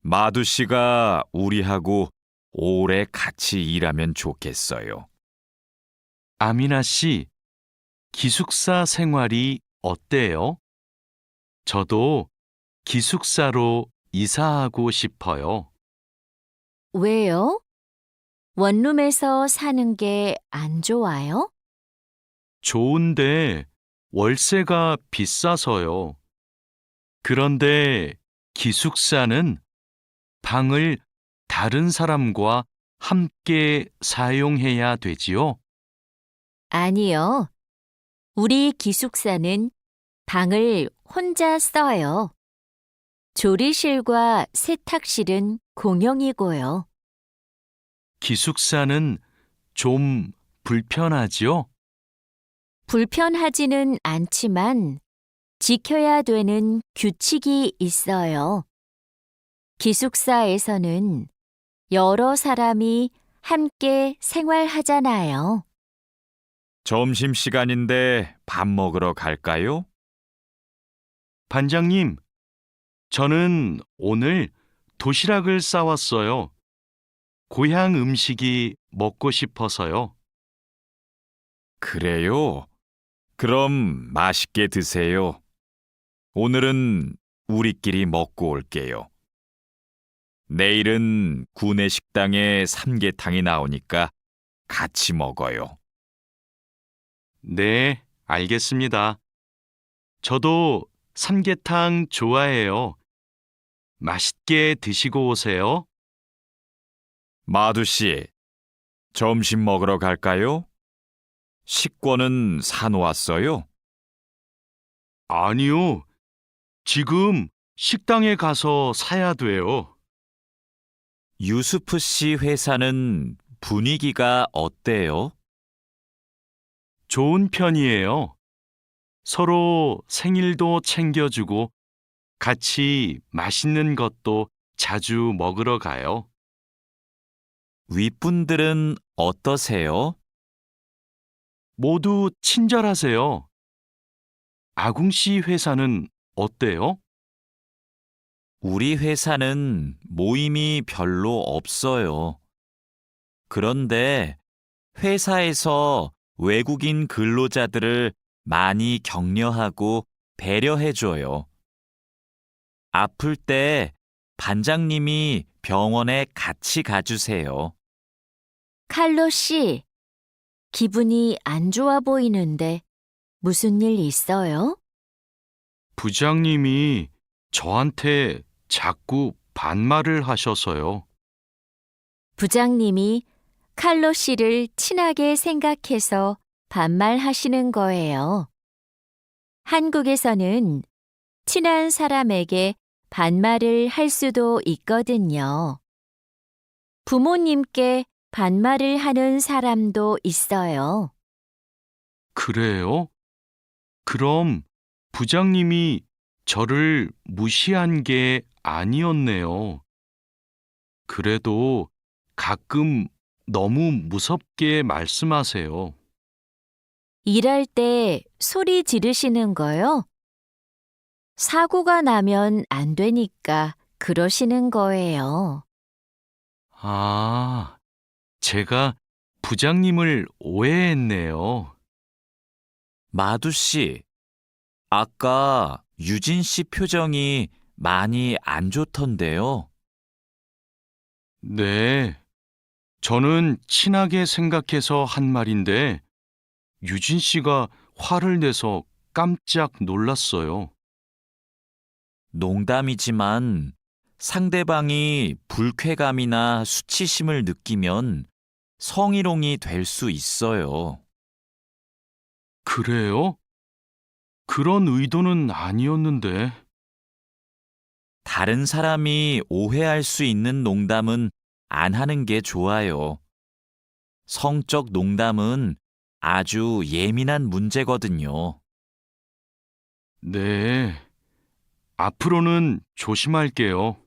Speaker 1: 마두 씨가 우리하고 오래 같이 일하면 좋겠어요.
Speaker 2: 아미나 씨, 기숙사 생활이 어때요? 저도 기숙사로 이사하고 싶어요.
Speaker 3: 왜요? 원룸에서 사는 게 안 좋아요?
Speaker 2: 좋은데 월세가 비싸서요. 그런데 기숙사는 방을 다른 사람과 함께 사용해야 되지요?
Speaker 3: 아니요. 우리 기숙사는 방을 혼자 써요. 조리실과 세탁실은 공용이고요.
Speaker 2: 기숙사는 좀 불편하지요?
Speaker 3: 불편하지는 않지만 지켜야 되는 규칙이 있어요. 기숙사에서는 여러 사람이 함께 생활하잖아요.
Speaker 1: 점심시간인데 밥 먹으러 갈까요?
Speaker 2: 반장님, 저는 오늘 도시락을 싸왔어요. 고향 음식이 먹고 싶어서요.
Speaker 1: 그래요. 그럼 맛있게 드세요. 오늘은 우리끼리 먹고 올게요. 내일은 구내 식당에 삼계탕이 나오니까 같이 먹어요.
Speaker 2: 네, 알겠습니다. 저도 삼계탕 좋아해요. 맛있게 드시고 오세요.
Speaker 1: 마두 씨, 점심 먹으러 갈까요? 식권은 사놓았어요?
Speaker 2: 아니요, 지금 식당에 가서 사야 돼요.
Speaker 1: 유수프 씨 회사는 분위기가 어때요?
Speaker 2: 좋은 편이에요. 서로 생일도 챙겨주고 같이 맛있는 것도 자주 먹으러 가요.
Speaker 1: 윗분들은 어떠세요?
Speaker 2: 모두 친절하세요. 아궁 씨 회사는 어때요?
Speaker 1: 우리 회사는 모임이 별로 없어요. 그런데 회사에서 외국인 근로자들을 많이 격려하고 배려해줘요. 아플 때 반장님이 병원에 같이 가주세요.
Speaker 3: 칼로 씨, 기분이 안 좋아 보이는데 무슨 일 있어요?
Speaker 2: 부장님이 저한테 자꾸 반말을 하셔서요.
Speaker 3: 부장님이 칼로 씨를 친하게 생각해서 반말하시는 거예요. 한국에서는 친한 사람에게 반말을 할 수도 있거든요. 부모님께 반말을 하는 사람도 있어요.
Speaker 2: 그래요? 그럼 부장님이 저를 무시한 게 아니었네요. 그래도 가끔 너무 무섭게 말씀하세요.
Speaker 3: 일할 때 소리 지르시는 거요? 사고가 나면 안 되니까 그러시는 거예요.
Speaker 2: 아, 제가 부장님을 오해했네요.
Speaker 1: 마두 씨, 아까 유진 씨 표정이 많이 안 좋던데요.
Speaker 2: 네, 저는 친하게 생각해서 한 말인데 유진 씨가 화를 내서 깜짝 놀랐어요.
Speaker 1: 농담이지만 상대방이 불쾌감이나 수치심을 느끼면 성희롱이 될 수 있어요.
Speaker 2: 그래요? 그런 의도는 아니었는데.
Speaker 1: 다른 사람이 오해할 수 있는 농담은 안 하는 게 좋아요. 성적 농담은 아주 예민한 문제거든요.
Speaker 2: 네, 앞으로는 조심할게요.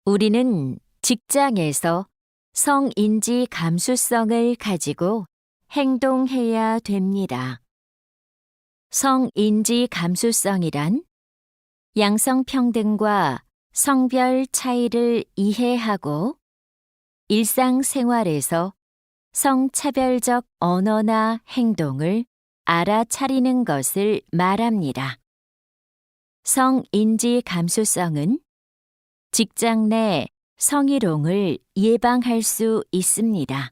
Speaker 3: 우리는 직장에서 성인지 감수성을 가지고 행동해야 됩니다. 성인지 감수성이란 양성평등과 성별 차이를 이해하고 일상생활에서 성차별적 언어나 행동을 알아차리는 것을 말합니다. 성인지 감수성은 직장 내 성희롱을 예방할 수 있습니다.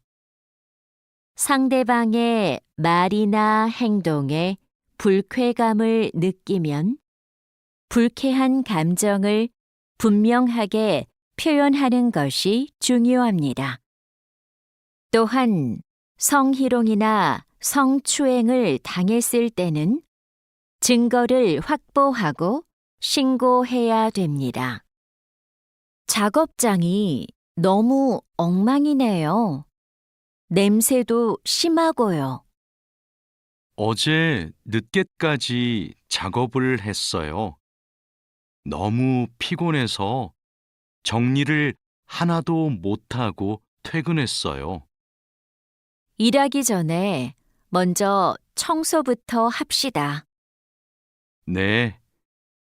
Speaker 3: 상대방의 말이나 행동에 불쾌감을 느끼면 불쾌한 감정을 분명하게 표현하는 것이 중요합니다. 또한 성희롱이나 성추행을 당했을 때는 증거를 확보하고 신고해야 됩니다. 작업장이 너무 엉망이네요. 냄새도 심하고요.
Speaker 2: 어제 늦게까지 작업을 했어요. 너무 피곤해서 정리를 하나도 못하고 퇴근했어요.
Speaker 3: 일하기 전에 먼저 청소부터 합시다.
Speaker 2: 네,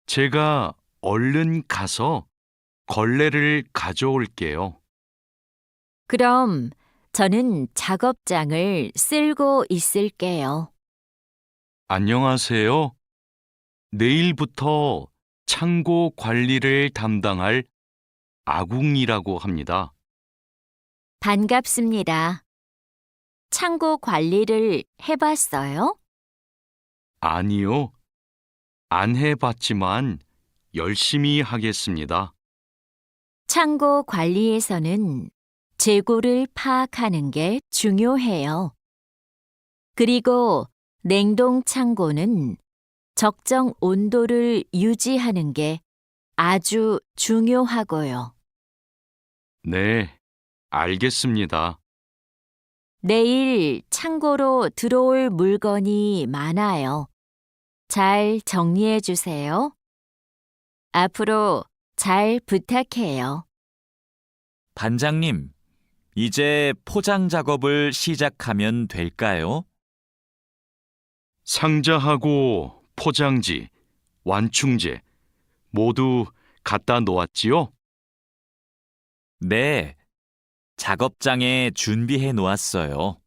Speaker 2: 제가 얼른 가서 걸레를 가져올게요.
Speaker 3: 그럼 저는 작업장을 쓸고 있을게요.
Speaker 2: 안녕하세요. 내일부터 창고 관리를 담당할 아궁이라고 합니다.
Speaker 3: 반갑습니다. 창고 관리를 해봤어요?
Speaker 2: 아니요, 안 해봤지만 열심히 하겠습니다.
Speaker 3: 창고 관리에서는 재고를 파악하는 게 중요해요. 그리고 냉동 창고는 적정 온도를 유지하는 게 아주 중요하고요.
Speaker 2: 네, 알겠습니다.
Speaker 3: 내일 창고로 들어올 물건이 많아요. 잘 정리해 주세요. 앞으로 잘 부탁해요.
Speaker 1: 반장님, 이제 포장 작업을 시작하면 될까요?
Speaker 2: 상자하고 포장지, 완충제 모두 갖다 놓았지요?
Speaker 1: 네, 작업장에 준비해 놓았어요.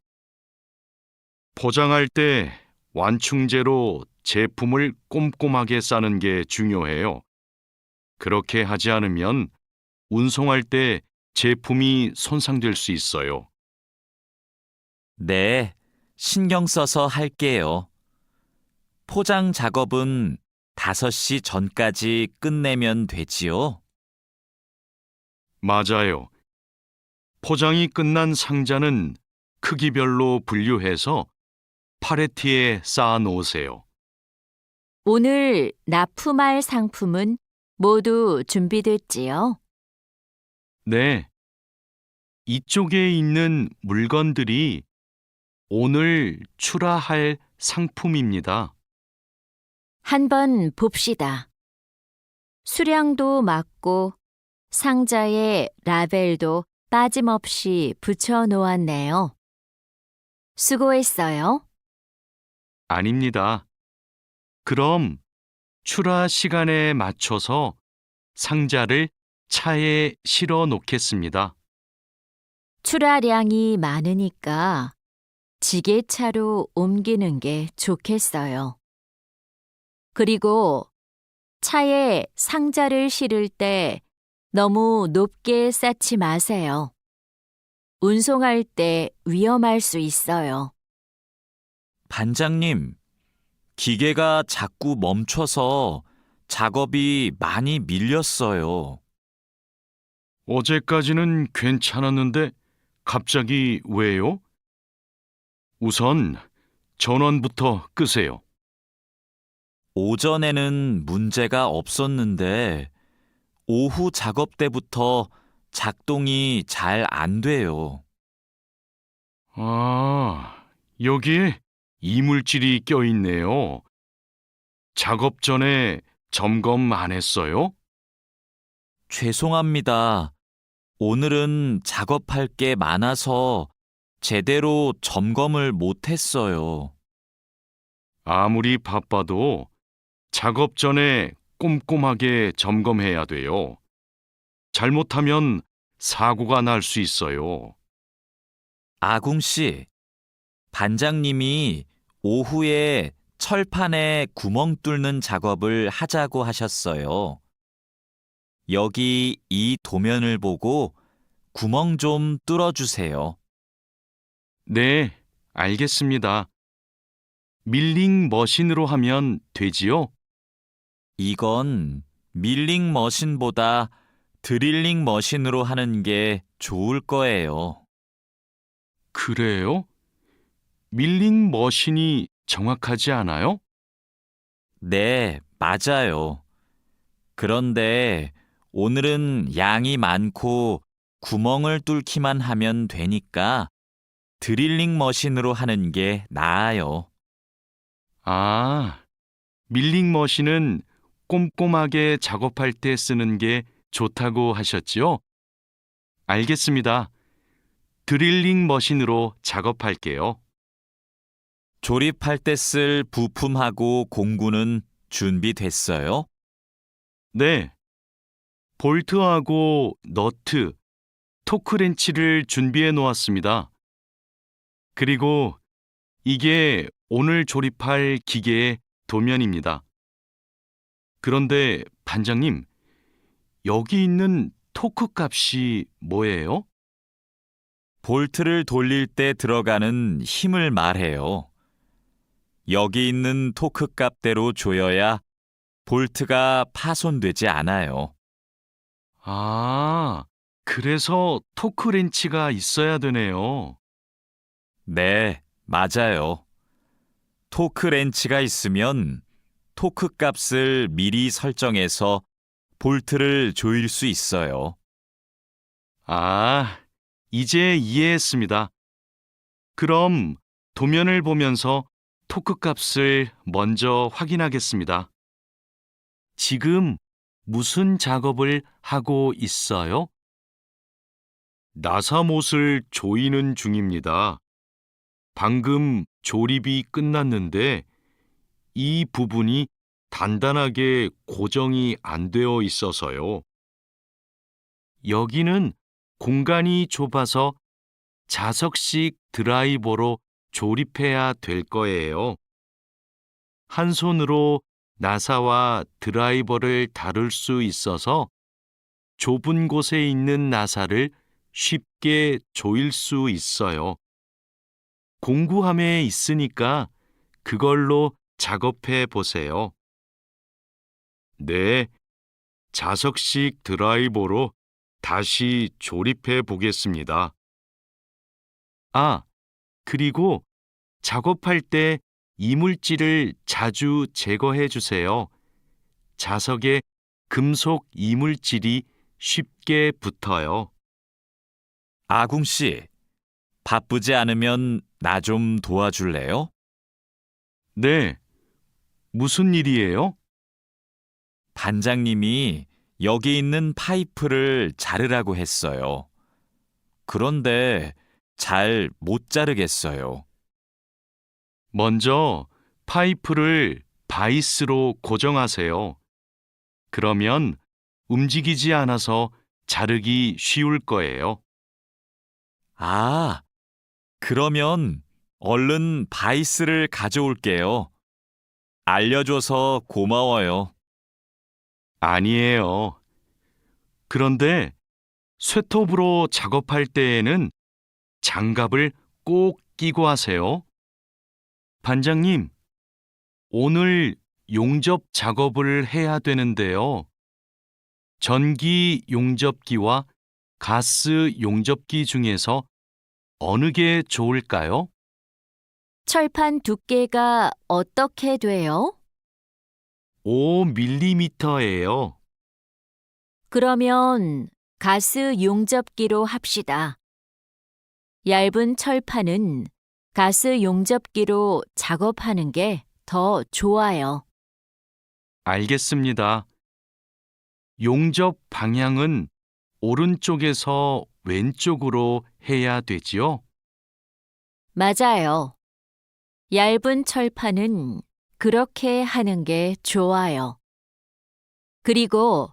Speaker 2: 포장할 때 완충제로 제품을 꼼꼼하게 싸는 게 중요해요. 그렇게 하지 않으면 운송할 때 제품이 손상될 수 있어요.
Speaker 1: 네, 신경 써서 할게요. 포장 작업은 5시 전까지 끝내면 되지요?
Speaker 2: 맞아요. 포장이 끝난 상자는 크기별로 분류해서 팔레트에 쌓아 놓으세요.
Speaker 3: 오늘 납품할 상품은 모두 준비됐지요?
Speaker 2: 네. 이쪽에 있는 물건들이 오늘 출하할 상품입니다.
Speaker 3: 한번 봅시다. 수량도 맞고 상자에 라벨도 빠짐없이 붙여 놓았네요. 수고했어요.
Speaker 2: 아닙니다. 그럼 출하 시간에 맞춰서 상자를 차에 실어 놓겠습니다.
Speaker 3: 출하량이 많으니까 지게차로 옮기는 게 좋겠어요. 그리고 차에 상자를 실을 때 너무 높게 쌓지 마세요. 운송할 때 위험할 수 있어요.
Speaker 1: 반장님, 기계가 자꾸 멈춰서 작업이 많이 밀렸어요.
Speaker 2: 어제까지는 괜찮았는데 갑자기 왜요? 우선 전원부터 끄세요.
Speaker 1: 오전에는 문제가 없었는데 오후 작업 때부터 작동이 잘 안 돼요.
Speaker 2: 아, 여기에 이물질이 껴있네요. 작업 전에 점검 안 했어요?
Speaker 1: 죄송합니다. 오늘은 작업할 게 많아서 제대로 점검을 못 했어요.
Speaker 2: 아무리 바빠도 작업 전에 꼼꼼하게 점검해야 돼요. 잘못하면 사고가 날 수 있어요.
Speaker 1: 아궁 씨, 반장님이 오후에 철판에 구멍 뚫는 작업을 하자고 하셨어요. 여기 이 도면을 보고 구멍 좀 뚫어주세요.
Speaker 2: 네, 알겠습니다. 밀링 머신으로 하면 되지요?
Speaker 1: 이건 밀링 머신보다 드릴링 머신으로 하는 게 좋을 거예요.
Speaker 2: 그래요? 밀링 머신이 정확하지 않아요?
Speaker 1: 네, 맞아요. 그런데 오늘은 양이 많고 구멍을 뚫기만 하면 되니까 드릴링 머신으로 하는 게 나아요.
Speaker 2: 아, 밀링 머신은 꼼꼼하게 작업할 때 쓰는 게 좋다고 하셨지요? 알겠습니다. 드릴링 머신으로 작업할게요.
Speaker 1: 조립할 때 쓸 부품하고 공구는 준비됐어요?
Speaker 2: 네. 볼트하고 너트, 토크렌치를 준비해 놓았습니다. 그리고 이게 오늘 조립할 기계의 도면입니다. 그런데 반장님, 여기 있는 토크 값이 뭐예요?
Speaker 1: 볼트를 돌릴 때 들어가는 힘을 말해요. 여기 있는 토크 값대로 조여야 볼트가 파손되지 않아요.
Speaker 2: 아, 그래서 토크렌치가 있어야 되네요.
Speaker 1: 네, 맞아요. 토크 렌치가 있으면 토크 값을 미리 설정해서 볼트를 조일 수 있어요.
Speaker 2: 아, 이제 이해했습니다. 그럼 도면을 보면서 토크 값을 먼저 확인하겠습니다. 지금 무슨 작업을 하고 있어요? 나사못을 조이는 중입니다. 방금 조립이 끝났는데 이 부분이 단단하게 고정이 안 되어 있어서요. 여기는 공간이 좁아서 자석식 드라이버로 조립해야 될 거예요. 한 손으로 나사와 드라이버를 다룰 수 있어서 좁은 곳에 있는 나사를 쉽게 조일 수 있어요. 공구함에 있으니까 그걸로 작업해 보세요. 네, 자석식 드라이버로 다시 조립해 보겠습니다. 아, 그리고 작업할 때 이물질을 자주 제거해 주세요. 자석에 금속 이물질이 쉽게 붙어요.
Speaker 1: 아궁 씨, 바쁘지 않으면 나 좀 도와줄래요?
Speaker 2: 네, 무슨 일이에요?
Speaker 1: 반장님이 여기 있는 파이프를 자르라고 했어요. 그런데 잘 못 자르겠어요.
Speaker 2: 먼저 파이프를 바이스로 고정하세요. 그러면 움직이지 않아서 자르기 쉬울 거예요.
Speaker 1: 아, 그러면 얼른 바이스를 가져올게요. 알려줘서 고마워요.
Speaker 2: 아니에요. 그런데 쇠톱으로 작업할 때에는 장갑을 꼭 끼고 하세요. 반장님, 오늘 용접 작업을 해야 되는데요. 전기 용접기와 가스 용접기 중에서 어느 게 좋을까요?
Speaker 3: 철판 두께가 어떻게 돼요?
Speaker 2: 5mm예요.
Speaker 3: 그러면 가스 용접기로 합시다. 얇은 철판은 가스 용접기로 작업하는 게 더 좋아요.
Speaker 2: 알겠습니다. 용접 방향은 오른쪽에서 왼쪽으로 해야 되지요?
Speaker 3: 맞아요. 얇은 철판은 그렇게 하는 게 좋아요. 그리고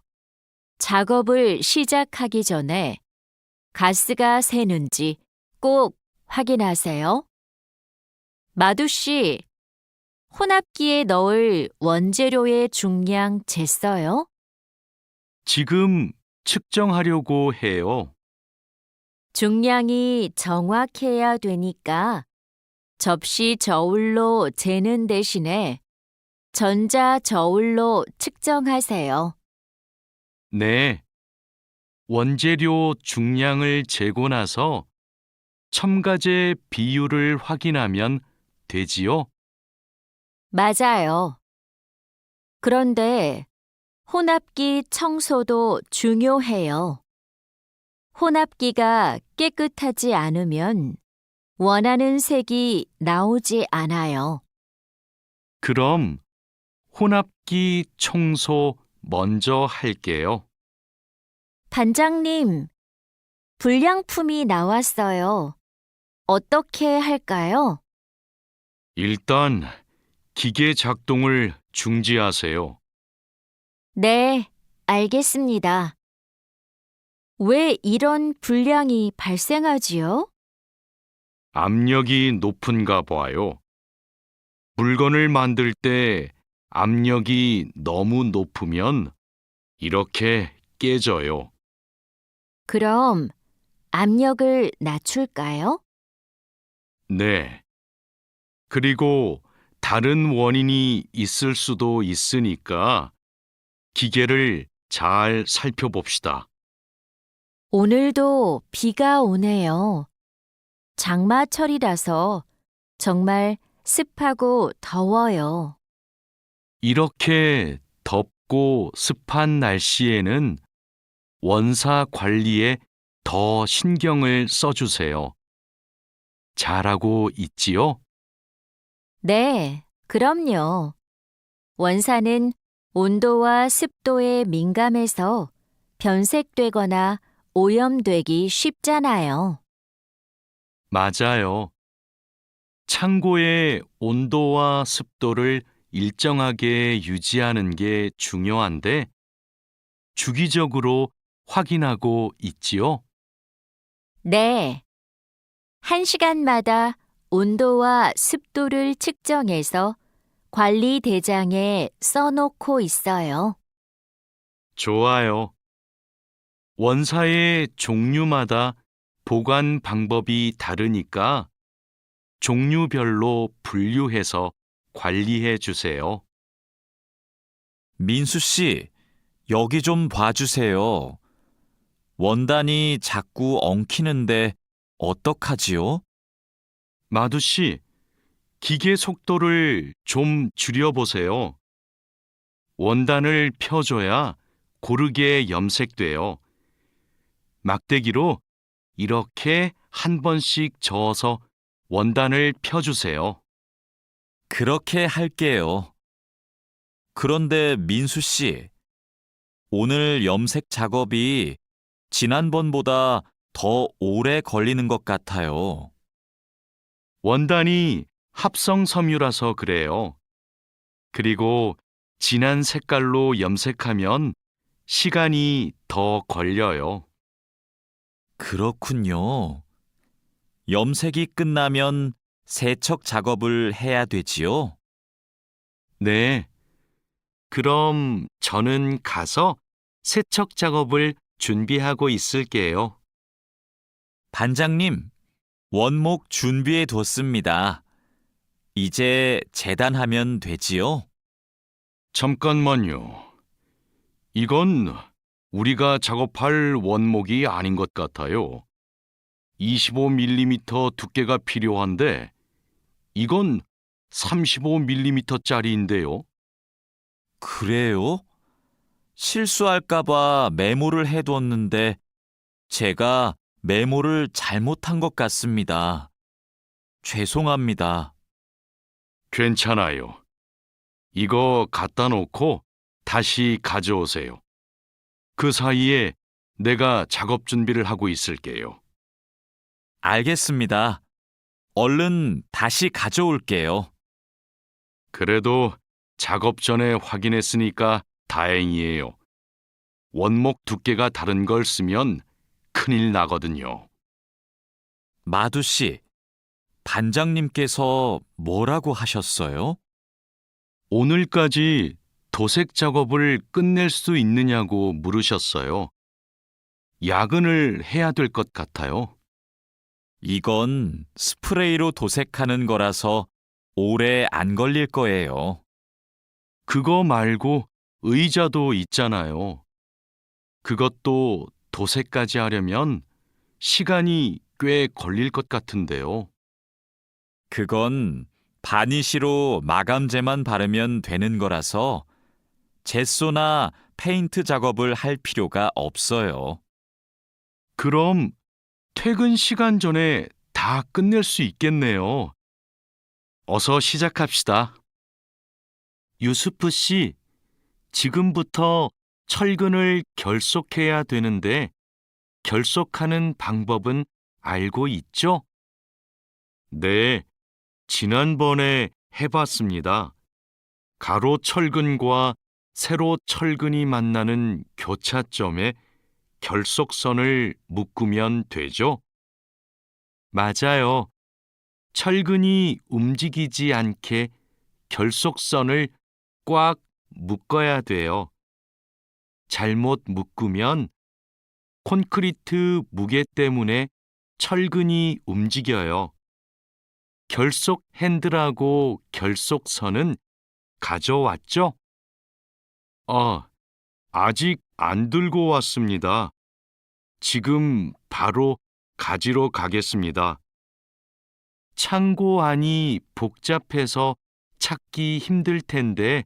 Speaker 3: 작업을 시작하기 전에 가스가 새는지 꼭 확인하세요. 마두 씨, 혼합기에 넣을 원재료의 중량 쟀어요?
Speaker 2: 지금 측정하려고 해요.
Speaker 3: 중량이 정확해야 되니까 접시 저울로 재는 대신에 전자 저울로 측정하세요.
Speaker 2: 네. 원재료 중량을 재고 나서 첨가제 비율을 확인하면 되지요?
Speaker 3: 맞아요. 그런데 혼합기 청소도 중요해요. 혼합기가 깨끗하지 않으면 원하는 색이 나오지 않아요.
Speaker 2: 그럼 혼합기 청소 먼저 할게요.
Speaker 3: 반장님, 불량품이 나왔어요. 어떻게 할까요?
Speaker 2: 일단 기계 작동을 중지하세요.
Speaker 3: 네, 알겠습니다. 왜 이런 불량이 발생하지요?
Speaker 2: 압력이 높은가 봐요. 물건을 만들 때 압력이 너무 높으면 이렇게 깨져요.
Speaker 3: 그럼 압력을 낮출까요?
Speaker 2: 네. 그리고 다른 원인이 있을 수도 있으니까 기계를 잘 살펴봅시다.
Speaker 3: 오늘도 비가 오네요. 장마철이라서 정말 습하고 더워요.
Speaker 2: 이렇게 덥고 습한 날씨에는 원사 관리에 더 신경을 써주세요. 잘하고 있지요?
Speaker 3: 네, 그럼요. 원사는 온도와 습도에 민감해서 변색되거나 오염되기 쉽잖아요.
Speaker 2: 맞아요. 창고의 온도와 습도를 일정하게 유지하는 게 중요한데 주기적으로 확인하고 있지요?
Speaker 3: 네. 1시간마다 온도와 습도를 측정해서 관리 대장에 써놓고 있어요.
Speaker 2: 좋아요. 원사의 종류마다 보관 방법이 다르니까 종류별로 분류해서 관리해 주세요.
Speaker 1: 민수 씨, 여기 좀 봐주세요. 원단이 자꾸 엉키는데 어떡하지요?
Speaker 2: 마두 씨, 기계 속도를 좀 줄여보세요. 원단을 펴줘야 고르게 염색돼요. 막대기로 이렇게 한 번씩 저어서 원단을 펴주세요.
Speaker 1: 그렇게 할게요. 그런데 민수 씨, 오늘 염색 작업이 지난번보다 더 오래 걸리는 것 같아요.
Speaker 2: 원단이 합성 섬유라서 그래요. 그리고 진한 색깔로 염색하면 시간이 더 걸려요.
Speaker 1: 그렇군요. 염색이 끝나면 세척 작업을 해야 되지요?
Speaker 2: 네. 그럼 저는 가서 세척 작업을 준비하고 있을게요.
Speaker 1: 반장님, 원목 준비해 뒀습니다. 이제 재단하면 되지요?
Speaker 2: 잠깐만요. 이건 우리가 작업할 원목이 아닌 것 같아요. 25mm 두께가 필요한데 이건 35mm짜리인데요.
Speaker 1: 그래요? 실수할까봐 메모를 해뒀는데 제가 메모를 잘못한 것 같습니다. 죄송합니다.
Speaker 2: 괜찮아요. 이거 갖다 놓고 다시 가져오세요. 그 사이에 내가 작업 준비를 하고 있을게요.
Speaker 1: 알겠습니다. 얼른 다시 가져올게요.
Speaker 2: 그래도 작업 전에 확인했으니까 다행이에요. 원목 두께가 다른 걸 쓰면 큰일 나거든요.
Speaker 1: 마두 씨, 반장님께서 뭐라고 하셨어요?
Speaker 2: 오늘까지 도색 작업을 끝낼 수 있느냐고 물으셨어요. 야근을 해야 될 것 같아요.
Speaker 1: 이건 스프레이로 도색하는 거라서 오래 안 걸릴 거예요.
Speaker 2: 그거 말고 의자도 있잖아요. 그것도 도색까지 하려면 시간이 꽤 걸릴 것 같은데요.
Speaker 1: 그건 바니쉬로 마감제만 바르면 되는 거라서 젯소나 페인트 작업을 할 필요가 없어요.
Speaker 2: 그럼 퇴근 시간 전에 다 끝낼 수 있겠네요. 어서 시작합시다. 유수프 씨, 지금부터 철근을 결속해야 되는데 결속하는 방법은 알고 있죠? 네, 지난번에 해봤습니다. 가로 철근과 세로 철근이 만나는 교차점에 결속선을 묶으면 되죠? 맞아요. 철근이 움직이지 않게 결속선을 꽉 묶어야 돼요. 잘못 묶으면 콘크리트 무게 때문에 철근이 움직여요. 결속 핸들하고 결속선은 가져왔죠? 아직 안 들고 왔습니다. 지금 바로 가지러 가겠습니다. 창고 안이 복잡해서 찾기 힘들 텐데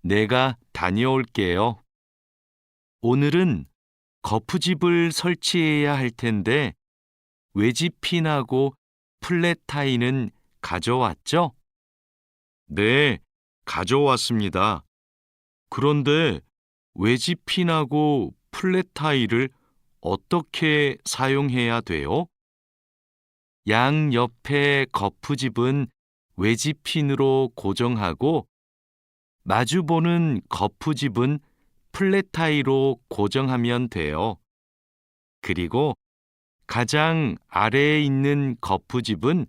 Speaker 2: 내가 다녀올게요. 오늘은 거푸집을 설치해야 할 텐데 외집핀하고 플랫타이는 가져왔죠? 네, 가져왔습니다. 그런데 외집핀하고 플랫타이를 어떻게 사용해야 돼요? 양 옆에 거푸집은 외집핀으로 고정하고 마주보는 거푸집은 플랫타이로 고정하면 돼요. 그리고 가장 아래에 있는 거푸집은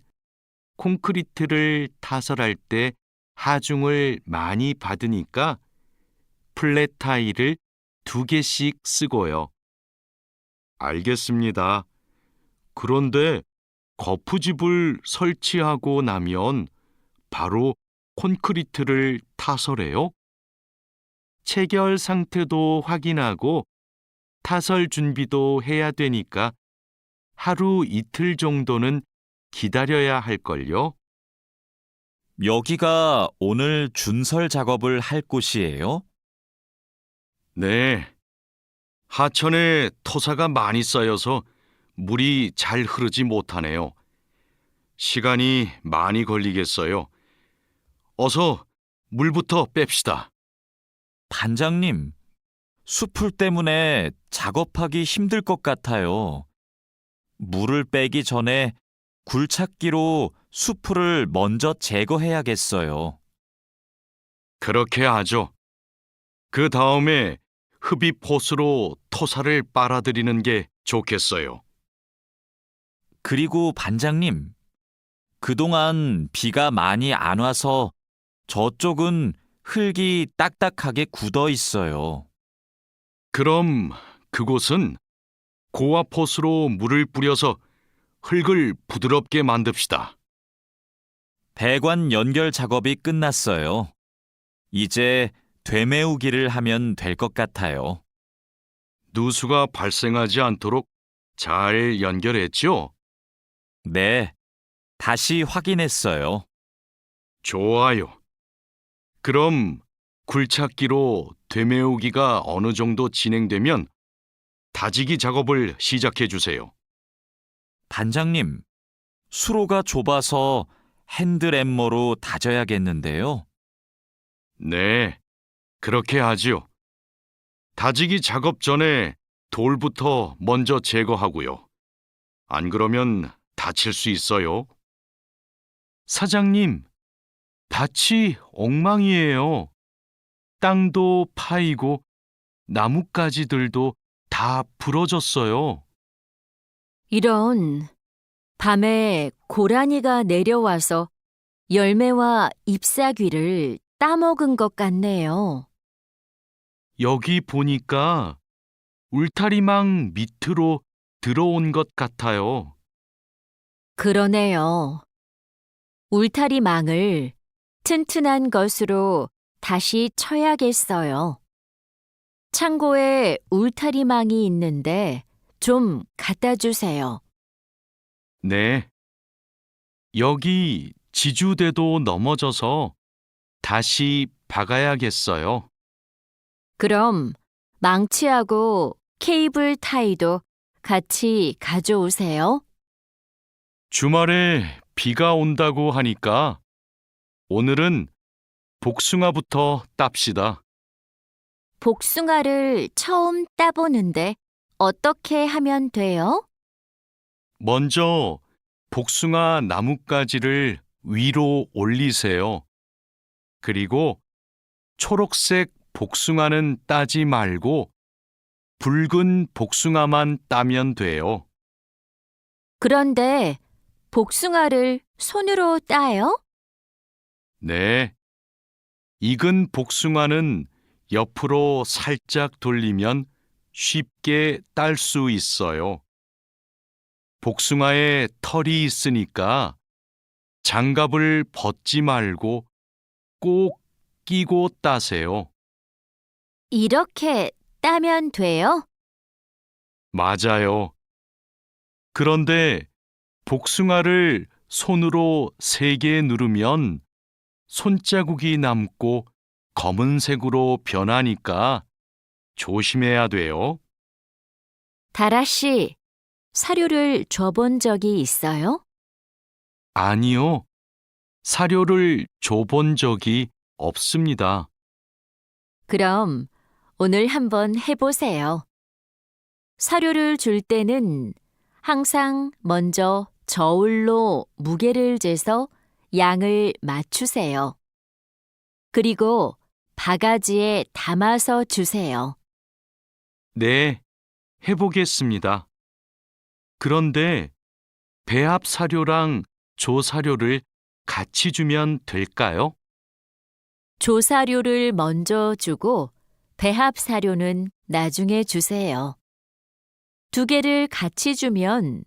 Speaker 2: 콘크리트를 타설할 때 하중을 많이 받으니까 플랫타이를 2개씩 쓰고요. 알겠습니다. 그런데 거푸집을 설치하고 나면 바로 콘크리트를 타설해요? 체결 상태도 확인하고 타설 준비도 해야 되니까 하루 이틀 정도는 기다려야 할걸요?
Speaker 1: 여기가 오늘 준설 작업을 할 곳이에요?
Speaker 2: 네. 하천에 토사가 많이 쌓여서 물이 잘 흐르지 못하네요. 시간이 많이 걸리겠어요. 어서 물부터 뺍시다.
Speaker 1: 반장님, 숲풀 때문에 작업하기 힘들 것 같아요. 물을 빼기 전에 굴착기로 숲풀을 먼저 제거해야겠어요.
Speaker 2: 그렇게 하죠. 그 다음에 흡입 호스로 토사를 빨아들이는 게 좋겠어요.
Speaker 1: 그리고 반장님, 그동안 비가 많이 안 와서 저쪽은 흙이 딱딱하게 굳어 있어요.
Speaker 2: 그럼 그곳은 고압 호스로 물을 뿌려서 흙을 부드럽게 만듭시다.
Speaker 1: 배관 연결 작업이 끝났어요. 이제 되메우기를 하면 될 것 같아요.
Speaker 2: 누수가 발생하지 않도록 잘 연결했죠?
Speaker 1: 네, 다시 확인했어요.
Speaker 2: 좋아요. 그럼 굴착기로 되메우기가 어느 정도 진행되면 다지기 작업을 시작해 주세요.
Speaker 1: 반장님, 수로가 좁아서 핸드램머로 다져야겠는데요.
Speaker 2: 네, 그렇게 하지요. 다지기 작업 전에 돌부터 먼저 제거하고요. 안 그러면 다칠 수 있어요. 사장님, 밭이 엉망이에요. 땅도 파이고 나뭇가지들도 다 부러졌어요.
Speaker 3: 이런, 밤에 고라니가 내려와서 열매와 잎사귀를 따먹은 것 같네요.
Speaker 2: 여기 보니까 울타리망 밑으로 들어온 것 같아요.
Speaker 3: 그러네요. 울타리망을 튼튼한 것으로 다시 쳐야겠어요. 창고에 울타리망이 있는데 좀 갖다 주세요.
Speaker 2: 네. 여기 지주대도 넘어져서 다시 박아야겠어요.
Speaker 3: 그럼 망치하고 케이블 타이도 같이 가져오세요.
Speaker 2: 주말에 비가 온다고 하니까 오늘은 복숭아부터 땁시다.
Speaker 3: 복숭아를 처음 따보는데 어떻게 하면 돼요?
Speaker 2: 먼저 복숭아 나뭇가지를 위로 올리세요. 그리고 초록색 복숭아는 따지 말고 붉은 복숭아만 따면 돼요.
Speaker 3: 그런데 복숭아를 손으로 따요?
Speaker 2: 네. 익은 복숭아는 옆으로 살짝 돌리면 쉽게 딸 수 있어요. 복숭아에 털이 있으니까 장갑을 벗지 말고 꼭 끼고 따세요.
Speaker 3: 이렇게 따면 돼요?
Speaker 2: 맞아요. 그런데 복숭아를 손으로 세게 누르면 손자국이 남고 검은색으로 변하니까 조심해야 돼요.
Speaker 3: 다라 씨, 사료를 줘본 적이 있어요?
Speaker 2: 아니요. 사료를 줘본 적이 없습니다.
Speaker 3: 그럼 오늘 한번 해보세요. 사료를 줄 때는 항상 먼저 저울로 무게를 재서 양을 맞추세요. 그리고 바가지에 담아서 주세요.
Speaker 2: 네, 해보겠습니다. 그런데 배합 사료랑 조사료를 같이 주면 될까요?
Speaker 3: 조사료를 먼저 주고 배합 사료는 나중에 주세요. 두 개를 같이 주면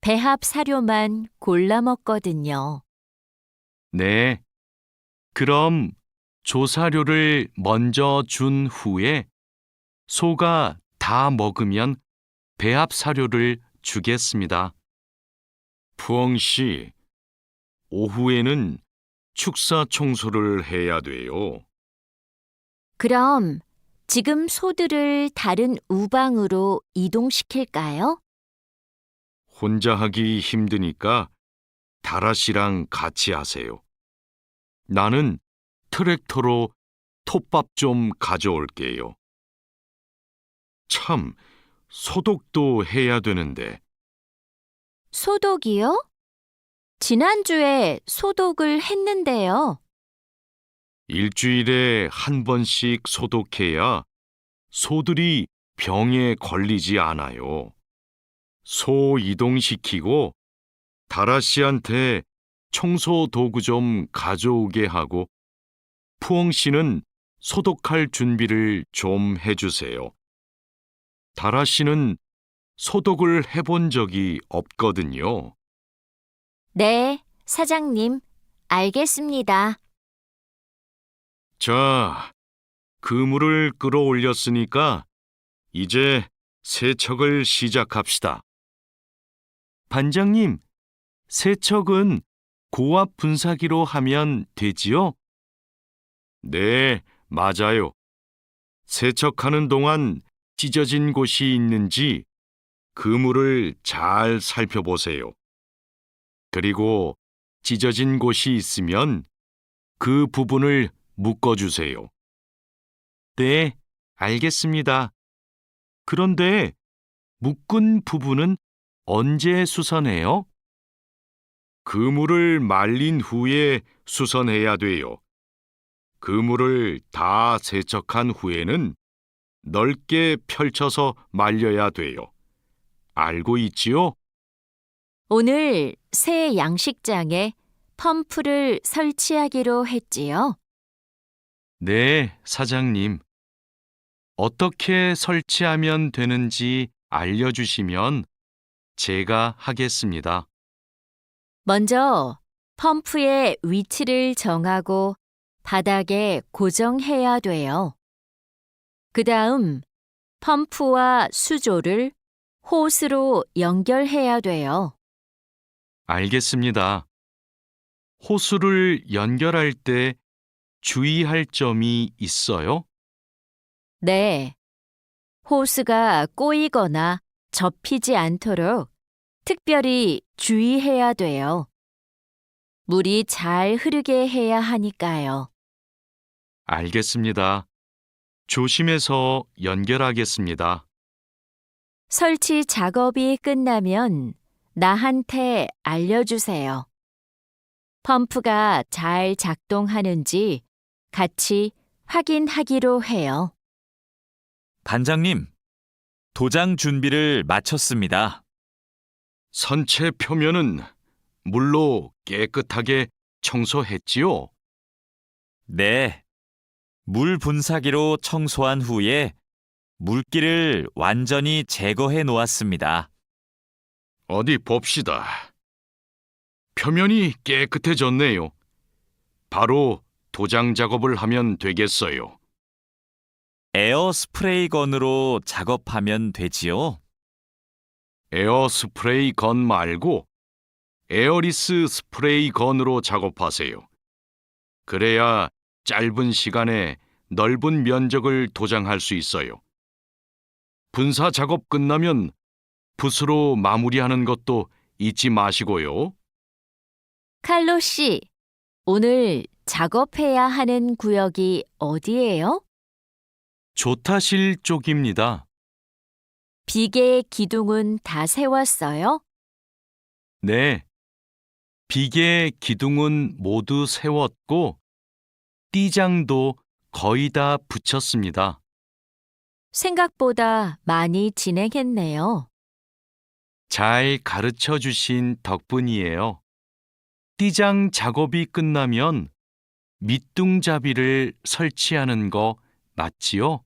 Speaker 3: 배합 사료만 골라 먹거든요.
Speaker 2: 네. 그럼 조사료를 먼저 준 후에 소가 다 먹으면 배합 사료를 주겠습니다. 푸엉 씨, 오후에는 축사 청소를 해야 돼요.
Speaker 3: 그럼 지금 소들을 다른 우방으로 이동시킬까요?
Speaker 2: 혼자 하기 힘드니까 다라 씨랑 같이 하세요. 나는 트랙터로 톱밥 좀 가져올게요. 참, 소독도 해야 되는데.
Speaker 3: 소독이요? 지난주에 소독을 했는데요.
Speaker 2: 일주일에 한 번씩 소독해야 소들이 병에 걸리지 않아요. 소 이동시키고 다라 씨한테 청소 도구 좀 가져오게 하고 푸엉 씨는 소독할 준비를 좀 해주세요. 다라 씨는 소독을 해본 적이 없거든요.
Speaker 3: 네, 사장님. 알겠습니다.
Speaker 2: 자, 그물을 끌어올렸으니까 이제 세척을 시작합시다. 반장님, 세척은 고압 분사기로 하면 되지요? 네, 맞아요. 세척하는 동안 찢어진 곳이 있는지 그물을 잘 살펴보세요. 그리고 찢어진 곳이 있으면 그 부분을 묶어주세요. 네, 알겠습니다. 그런데 묶은 부분은 언제 수선해요? 그물을 말린 후에 수선해야 돼요. 그물을 다 세척한 후에는 넓게 펼쳐서 말려야 돼요. 알고 있지요?
Speaker 3: 오늘 새 양식장에 펌프를 설치하기로 했지요.
Speaker 2: 네, 사장님. 어떻게 설치하면 되는지 알려주시면 제가 하겠습니다.
Speaker 3: 먼저 펌프의 위치를 정하고 바닥에 고정해야 돼요. 그 다음 펌프와 수조를 호스로 연결해야 돼요.
Speaker 2: 알겠습니다. 호수를 연결할 때 주의할 점이 있어요?
Speaker 3: 네. 호스가 꼬이거나 접히지 않도록 특별히 주의해야 돼요. 물이 잘 흐르게 해야 하니까요.
Speaker 2: 알겠습니다. 조심해서 연결하겠습니다.
Speaker 3: 설치 작업이 끝나면 나한테 알려주세요. 펌프가 잘 작동하는지 같이 확인하기로 해요.
Speaker 1: 반장님, 도장 준비를 마쳤습니다.
Speaker 2: 선체 표면은 물로 깨끗하게 청소했지요?
Speaker 1: 네. 물 분사기로 청소한 후에 물기를 완전히 제거해 놓았습니다.
Speaker 2: 어디 봅시다. 표면이 깨끗해졌네요. 바로 도장 작업을 하면 되겠어요.
Speaker 1: 에어 스프레이 건으로 작업하면 되지요?
Speaker 2: 에어 스프레이 건 말고 에어리스 스프레이 건으로 작업하세요. 그래야 짧은 시간에 넓은 면적을 도장할 수 있어요. 분사 작업 끝나면 붓으로 마무리하는 것도 잊지 마시고요.
Speaker 3: 칼로 씨, 오늘 작업해야 하는 구역이 어디예요?
Speaker 2: 조타실 쪽입니다.
Speaker 3: 비계 기둥은 다 세웠어요?
Speaker 2: 네. 비계 기둥은 모두 세웠고 띠장도 거의 다 붙였습니다.
Speaker 3: 생각보다 많이 진행했네요.
Speaker 2: 잘 가르쳐 주신 덕분이에요. 띠장 작업이 끝나면 밑둥잡이를 설치하는 거 맞지요?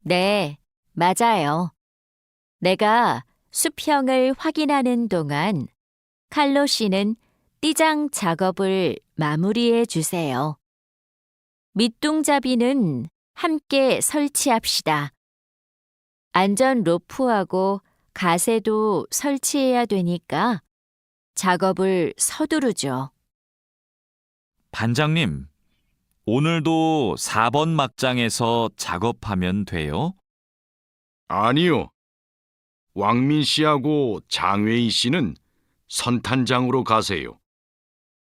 Speaker 3: 네, 맞아요. 내가 수평을 확인하는 동안 칼로 씨는 띠장 작업을 마무리해 주세요. 밑둥잡이는 함께 설치합시다. 안전 로프하고 가세도 설치해야 되니까 작업을 서두르죠.
Speaker 1: 반장님, 오늘도 4번 막장에서 작업하면 돼요?
Speaker 2: 아니요. 왕민 씨하고 장웨이 씨는 선탄장으로 가세요.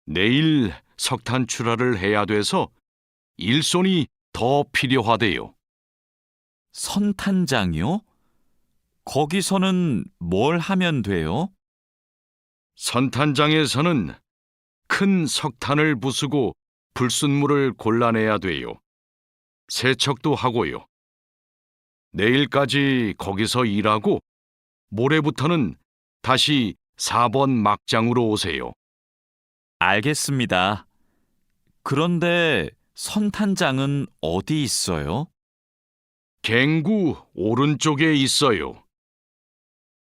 Speaker 2: 내일 석탄 출하를 해야 돼서 일손이 더 필요하대요.
Speaker 1: 선탄장이요? 거기서는 뭘 하면 돼요?
Speaker 2: 선탄장에서는 큰 석탄을 부수고 불순물을 골라내야 돼요. 세척도 하고요. 내일까지 거기서 일하고 모레부터는 다시 4번 막장으로 오세요.
Speaker 1: 알겠습니다. 그런데 선탄장은 어디 있어요?
Speaker 2: 갱구 오른쪽에 있어요.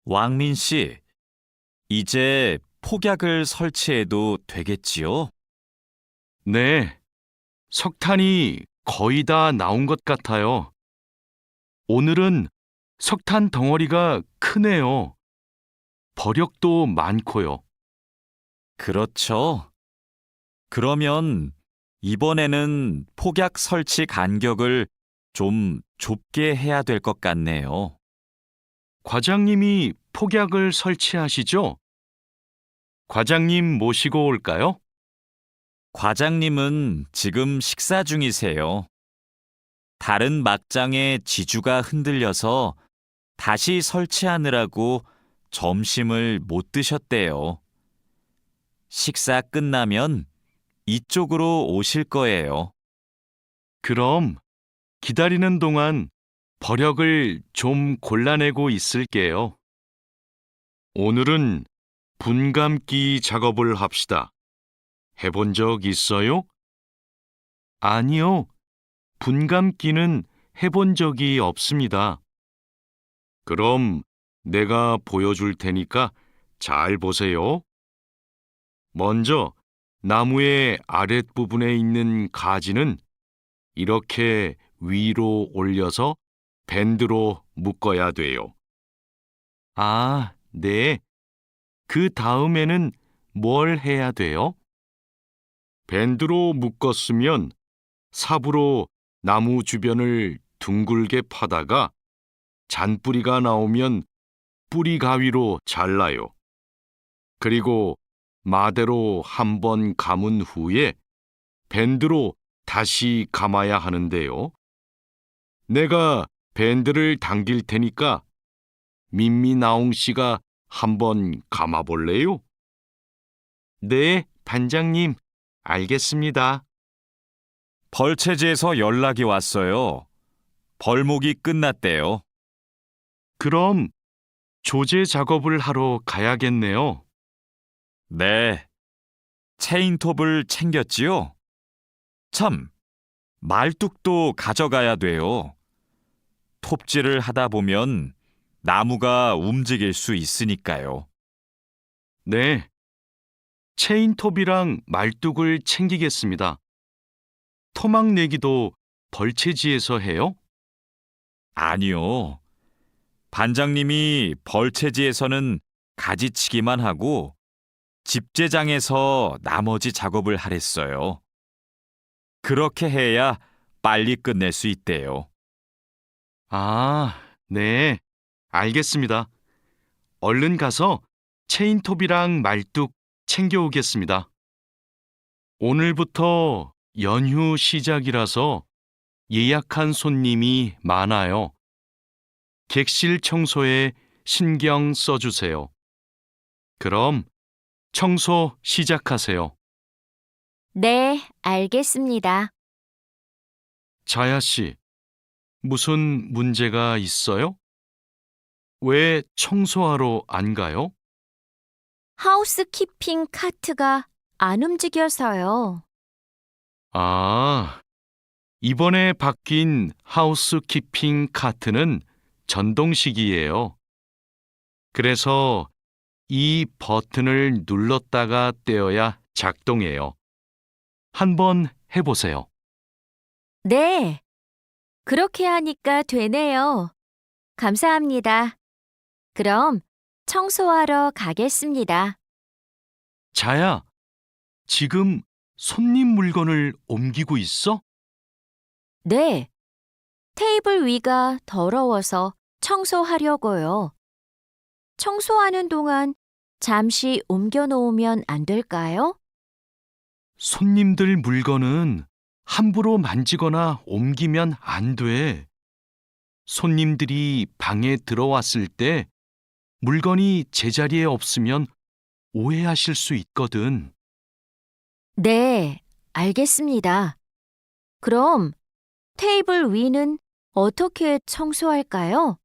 Speaker 1: 왕민 씨, 이제 폭약을 설치해도 되겠지요?
Speaker 2: 네, 석탄이 거의 다 나온 것 같아요. 오늘은 석탄 덩어리가 크네요. 버력도 많고요.
Speaker 1: 그렇죠. 그러면 이번에는 폭약 설치 간격을 좀 좁게 해야 될 것 같네요.
Speaker 2: 과장님이 폭약을 설치하시죠? 과장님 모시고 올까요?
Speaker 1: 과장님은 지금 식사 중이세요. 다른 막장의 지주가 흔들려서 다시 설치하느라고 점심을 못 드셨대요. 식사 끝나면 이쪽으로 오실 거예요.
Speaker 2: 그럼 기다리는 동안 버력을 좀 골라내고 있을게요. 오늘은 분감기 작업을 합시다. 해본 적 있어요? 아니요. 분감기는 해본 적이 없습니다. 그럼 내가 보여줄 테니까 잘 보세요. 먼저 나무의 아랫부분에 있는 가지는 이렇게 위로 올려서 밴드로 묶어야 돼요. 아, 네. 그 다음에는 뭘 해야 돼요? 밴드로 묶었으면 삽으로 나무 주변을 둥글게 파다가 잔뿌리가 나오면 뿌리 가위로 잘라요. 그리고 마대로 한 번 감은 후에 밴드로 다시 감아야 하는데요. 내가 밴드를 당길 테니까 민미나옹 씨가 한번 감아볼래요? 네, 반장님, 알겠습니다.
Speaker 1: 벌채지에서 연락이 왔어요. 벌목이 끝났대요.
Speaker 2: 그럼 조제 작업을 하러 가야겠네요.
Speaker 1: 네. 체인톱을 챙겼지요? 참, 말뚝도 가져가야 돼요. 톱질을 하다 보면 나무가 움직일 수 있으니까요.
Speaker 2: 네, 체인톱이랑 말뚝을 챙기겠습니다. 토막 내기도 벌채지에서 해요?
Speaker 1: 아니요. 반장님이 벌채지에서는 가지치기만 하고 집재장에서 나머지 작업을 하랬어요. 그렇게 해야 빨리 끝낼 수 있대요.
Speaker 2: 아, 네, 알겠습니다. 얼른 가서 체인톱이랑 말뚝 챙겨오겠습니다. 오늘부터 연휴 시작이라서 예약한 손님이 많아요. 객실 청소에 신경 써주세요. 그럼 청소 시작하세요.
Speaker 3: 네, 알겠습니다.
Speaker 2: 자야 씨, 무슨 문제가 있어요? 왜 청소하러 안 가요?
Speaker 3: 하우스키핑 카트가 안 움직여서요.
Speaker 2: 아, 이번에 바뀐 하우스키핑 카트는 전동식이에요. 그래서 이 버튼을 눌렀다가 떼어야 작동해요. 한번 해보세요.
Speaker 3: 네, 그렇게 하니까 되네요. 감사합니다. 그럼 청소하러 가겠습니다.
Speaker 2: 자야, 지금 손님 물건을 옮기고 있어?
Speaker 3: 네, 테이블 위가 더러워서 청소하려고요. 청소하는 동안 잠시 옮겨 놓으면 안 될까요?
Speaker 2: 손님들 물건은 함부로 만지거나 옮기면 안 돼. 손님들이 방에 들어왔을 때 물건이 제자리에 없으면 오해하실 수 있거든.
Speaker 3: 네, 알겠습니다. 그럼 테이블 위는 어떻게 청소할까요?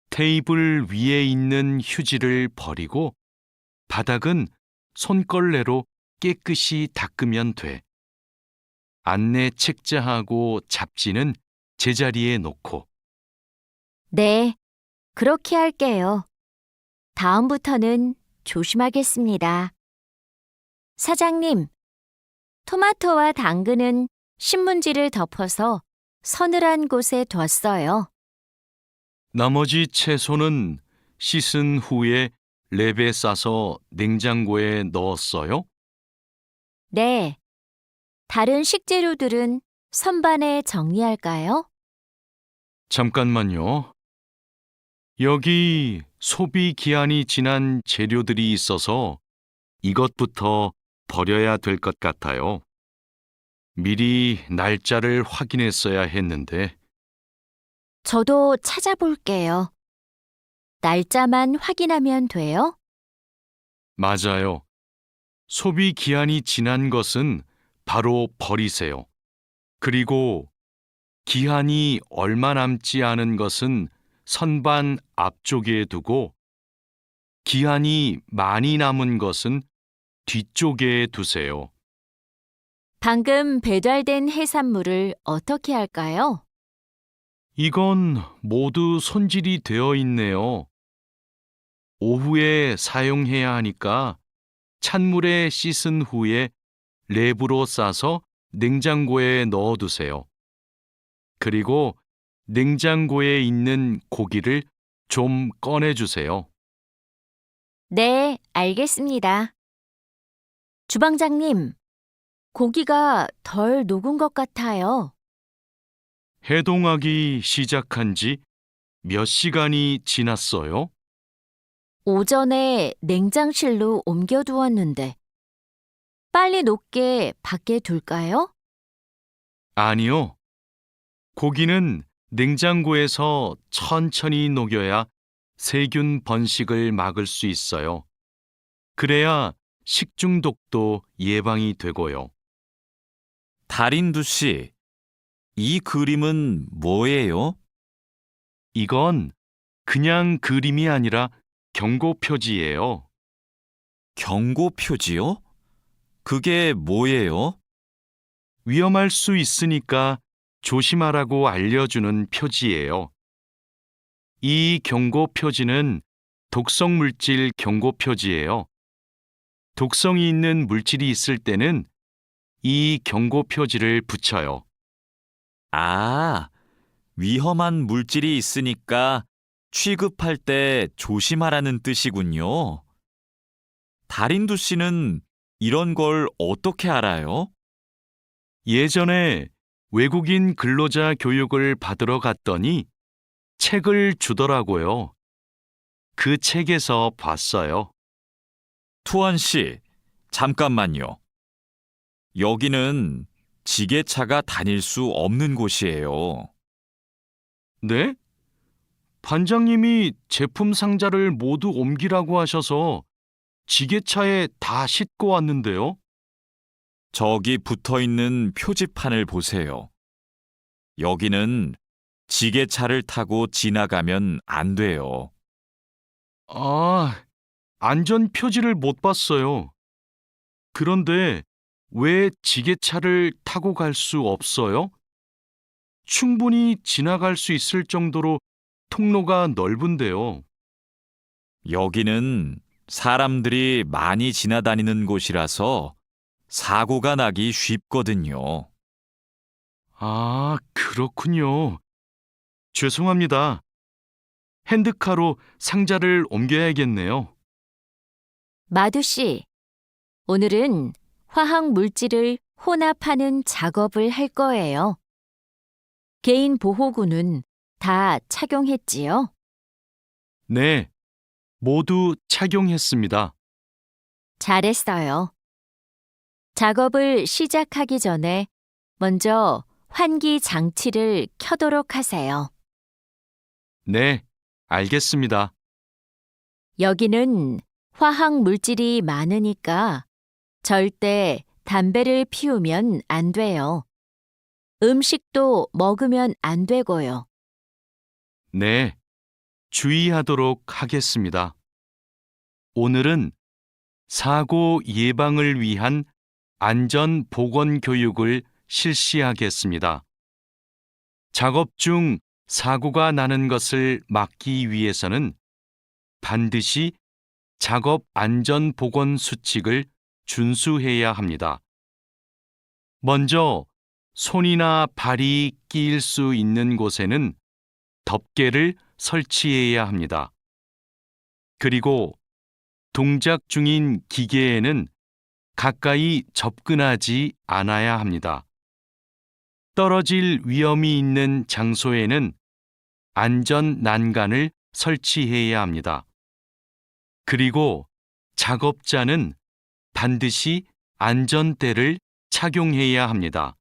Speaker 2: 테이블 위에 있는 휴지를 버리고 바닥은 손걸레로 깨끗이 닦으면 돼. 안내 책자하고 잡지는 제자리에 놓고.
Speaker 3: 네, 그렇게 할게요. 다음부터는 조심하겠습니다. 사장님, 토마토와 당근은 신문지를 덮어서 서늘한 곳에 뒀어요.
Speaker 2: 나머지 채소는 씻은 후에 랩에 싸서 냉장고에 넣었어요?
Speaker 3: 네, 다른 식재료들은 선반에 정리할까요?
Speaker 2: 잠깐만요. 여기 소비 기한이 지난 재료들이 있어서 이것부터 버려야 될 것 같아요. 미리 날짜를 확인했어야 했는데.
Speaker 3: 저도 찾아볼게요. 날짜만 확인하면 돼요?
Speaker 2: 맞아요. 소비 기한이 지난 것은 바로 버리세요. 그리고 기한이 얼마 남지 않은 것은 선반 앞쪽에 두고 기한이 많이 남은 것은 뒤쪽에 두세요.
Speaker 3: 방금 배달된 해산물을 어떻게 할까요?
Speaker 2: 이건 모두 손질이 되어 있네요. 오후에 사용해야 하니까 찬물에 씻은 후에 랩으로 싸서 냉장고에 넣어두세요. 그리고 냉장고에 있는 고기를 좀 꺼내주세요.
Speaker 3: 네, 알겠습니다. 주방장님, 고기가 덜 녹은 것 같아요.
Speaker 2: 해동하기 시작한 지 몇 시간이 지났어요?
Speaker 3: 오전에 냉장실로 옮겨두었는데, 빨리 녹게 밖에 둘까요?
Speaker 2: 아니요. 고기는 냉장고에서 천천히 녹여야 세균 번식을 막을 수 있어요. 그래야 식중독도 예방이 되고요.
Speaker 1: 달인두 씨, 이 그림은 뭐예요?
Speaker 2: 이건 그냥 그림이 아니라 경고 표지예요.
Speaker 1: 경고 표지요? 그게 뭐예요?
Speaker 2: 위험할 수 있으니까 조심하라고 알려주는 표지예요. 이 경고 표지는 독성 물질 경고 표지예요. 독성이 있는 물질이 있을 때는 이 경고 표지를 붙여요.
Speaker 1: 아, 위험한 물질이 있으니까 취급할 때 조심하라는 뜻이군요. 달인두 씨는 이런 걸 어떻게 알아요?
Speaker 2: 예전에 외국인 근로자 교육을 받으러 갔더니 책을 주더라고요. 그 책에서 봤어요.
Speaker 1: 투원 씨, 잠깐만요. 여기는 지게차가 다닐 수 없는 곳이에요.
Speaker 2: 네? 반장님이 제품 상자를 모두 옮기라고 하셔서 지게차에 다 싣고 왔는데요.
Speaker 1: 저기 붙어 있는 표지판을 보세요. 여기는 지게차를 타고 지나가면 안 돼요.
Speaker 2: 아, 안전 표지를 못 봤어요. 그런데 왜 지게차를 타고 갈 수 없어요? 충분히 지나갈 수 있을 정도로 통로가 넓은데요.
Speaker 1: 여기는 사람들이 많이 지나다니는 곳이라서 사고가 나기 쉽거든요.
Speaker 2: 아, 그렇군요. 죄송합니다. 핸드카로 상자를 옮겨야겠네요.
Speaker 3: 마두 씨, 오늘은 화학 물질을 혼합하는 작업을 할 거예요. 개인 보호구는 다 착용했지요?
Speaker 2: 네, 모두 착용했습니다.
Speaker 3: 잘했어요. 작업을 시작하기 전에 먼저 환기 장치를 켜도록 하세요.
Speaker 2: 네, 알겠습니다.
Speaker 3: 여기는 화학 물질이 많으니까 절대 담배를 피우면 안 돼요. 음식도 먹으면 안 되고요.
Speaker 2: 네, 주의하도록 하겠습니다. 오늘은 사고 예방을 위한 안전 보건 교육을 실시하겠습니다. 작업 중 사고가 나는 것을 막기 위해서는 반드시 작업 안전 보건 수칙을 준수해야 합니다. 먼저 손이나 발이 끼일 수 있는 곳에는 덮개를 설치해야 합니다. 그리고 동작 중인 기계에는 가까이 접근하지 않아야 합니다. 떨어질 위험이 있는 장소에는 안전 난간을 설치해야 합니다. 그리고 작업자는 반드시 안전대를 착용해야 합니다.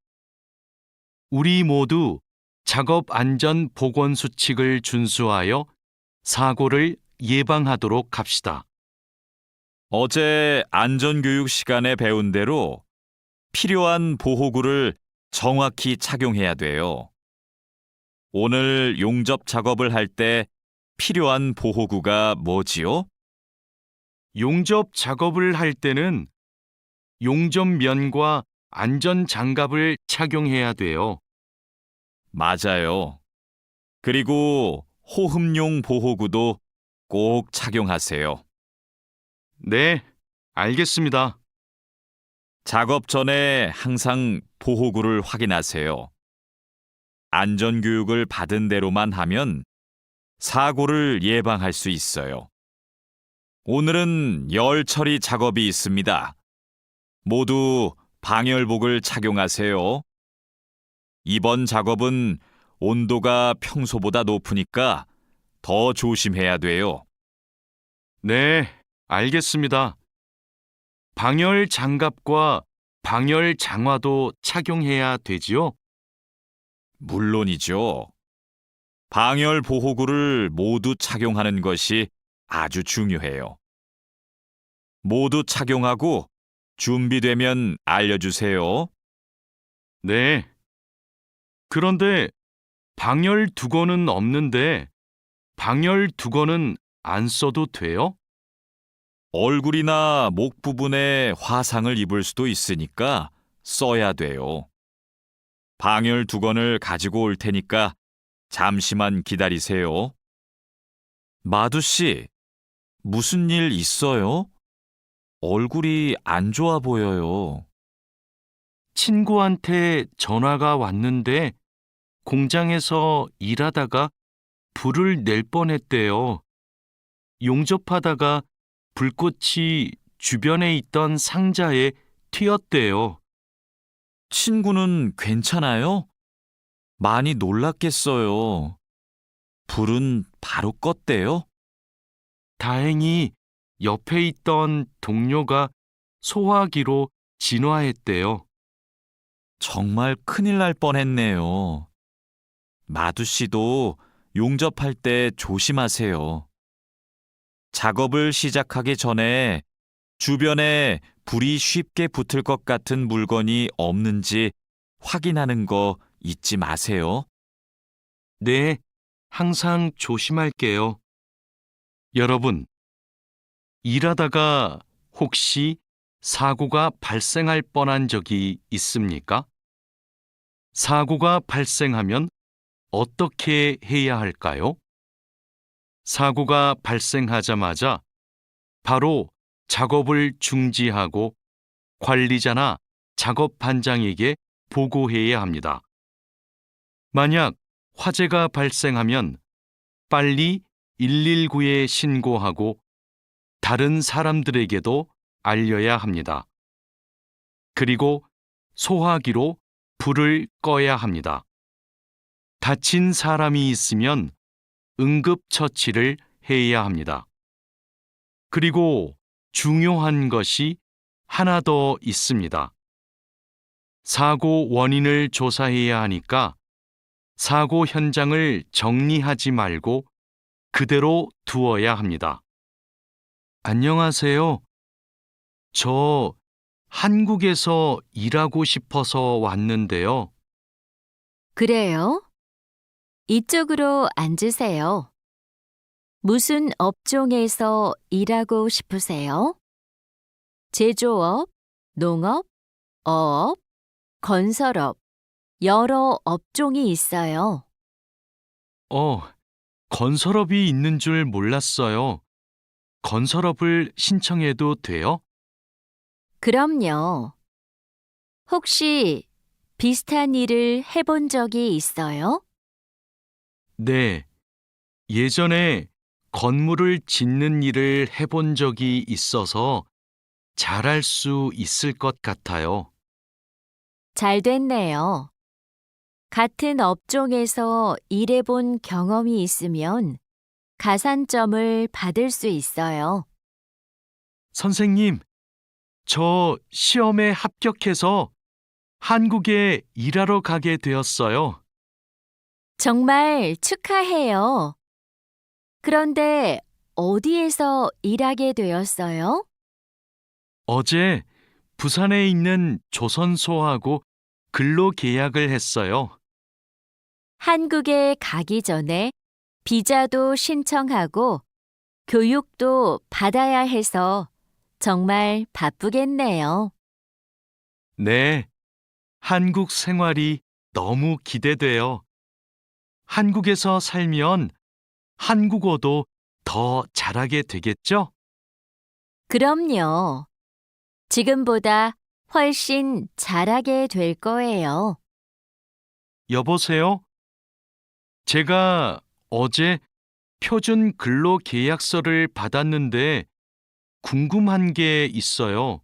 Speaker 2: 우리 모두 작업 안전 보건 수칙을 준수하여 사고를 예방하도록 합시다.
Speaker 1: 어제 안전교육 시간에 배운 대로 필요한 보호구를 정확히 착용해야 돼요. 오늘 용접 작업을 할 때 필요한 보호구가 뭐지요?
Speaker 2: 용접 작업을 할 때는 용접면과 안전 장갑을 착용해야 돼요.
Speaker 1: 맞아요. 그리고 호흡용 보호구도 꼭 착용하세요.
Speaker 2: 네, 알겠습니다.
Speaker 1: 작업 전에 항상 보호구를 확인하세요. 안전교육을 받은 대로만 하면 사고를 예방할 수 있어요. 오늘은 열 처리 작업이 있습니다. 모두 방열복을 착용하세요. 이번 작업은 온도가 평소보다 높으니까 더 조심해야 돼요.
Speaker 2: 네, 알겠습니다. 방열 장갑과 방열 장화도 착용해야 되지요?
Speaker 1: 물론이죠. 방열 보호구를 모두 착용하는 것이 아주 중요해요. 모두 착용하고 준비되면 알려주세요.
Speaker 2: 네. 그런데 방열 두건은 없는데 방열 두건은 안 써도 돼요?
Speaker 1: 얼굴이나 목 부분에 화상을 입을 수도 있으니까 써야 돼요. 방열 두건을 가지고 올 테니까 잠시만 기다리세요. 마두 씨, 무슨 일 있어요? 얼굴이 안 좋아 보여요.
Speaker 2: 친구한테 전화가 왔는데 공장에서 일하다가 불을 낼 뻔했대요. 용접하다가 불꽃이 주변에 있던 상자에 튀었대요.
Speaker 1: 친구는 괜찮아요? 많이 놀랐겠어요. 불은 바로 껐대요?
Speaker 2: 다행히 옆에 있던 동료가 소화기로 진화했대요.
Speaker 1: 정말 큰일 날 뻔했네요. 마두 씨도 용접할 때 조심하세요. 작업을 시작하기 전에 주변에 불이 쉽게 붙을 것 같은 물건이 없는지 확인하는 거 잊지 마세요.
Speaker 2: 네, 항상 조심할게요. 여러분, 일하다가 혹시 사고가 발생할 뻔한 적이 있습니까? 사고가 발생하면 어떻게 해야 할까요? 사고가 발생하자마자 바로 작업을 중지하고 관리자나 작업 반장에게 보고해야 합니다. 만약 화재가 발생하면 빨리 119에 신고하고 다른 사람들에게도 알려야 합니다. 그리고 소화기로 불을 꺼야 합니다. 다친 사람이 있으면 응급처치를 해야 합니다. 그리고 중요한 것이 하나 더 있습니다. 사고 원인을 조사해야 하니까 사고 현장을 정리하지 말고 그대로 두어야 합니다. 안녕하세요. 저 한국에서 일하고 싶어서 왔는데요.
Speaker 3: 그래요? 이쪽으로 앉으세요. 무슨 업종에서 일하고 싶으세요? 제조업, 농업, 어업, 건설업, 여러 업종이 있어요.
Speaker 2: 건설업이 있는 줄 몰랐어요. 건설업을 신청해도 돼요?
Speaker 3: 그럼요. 혹시 비슷한 일을 해본 적이 있어요?
Speaker 2: 네. 예전에 건물을 짓는 일을 해본 적이 있어서 잘할 수 있을 것 같아요.
Speaker 3: 잘 됐네요. 같은 업종에서 일해본 경험이 있으면 가산점을 받을 수 있어요.
Speaker 2: 선생님, 저 시험에 합격해서 한국에 일하러 가게 되었어요.
Speaker 3: 정말 축하해요. 그런데 어디에서 일하게 되었어요?
Speaker 2: 어제 부산에 있는 조선소하고 근로 계약을 했어요.
Speaker 3: 한국에 가기 전에 비자도 신청하고 교육도 받아야 해서 정말 바쁘겠네요.
Speaker 2: 네, 한국 생활이 너무 기대돼요. 한국에서 살면 한국어도 더 잘하게 되겠죠?
Speaker 3: 그럼요. 지금보다 훨씬 잘하게 될 거예요.
Speaker 2: 여보세요? 제가 어제 표준 근로 계약서를 받았는데 궁금한 게 있어요.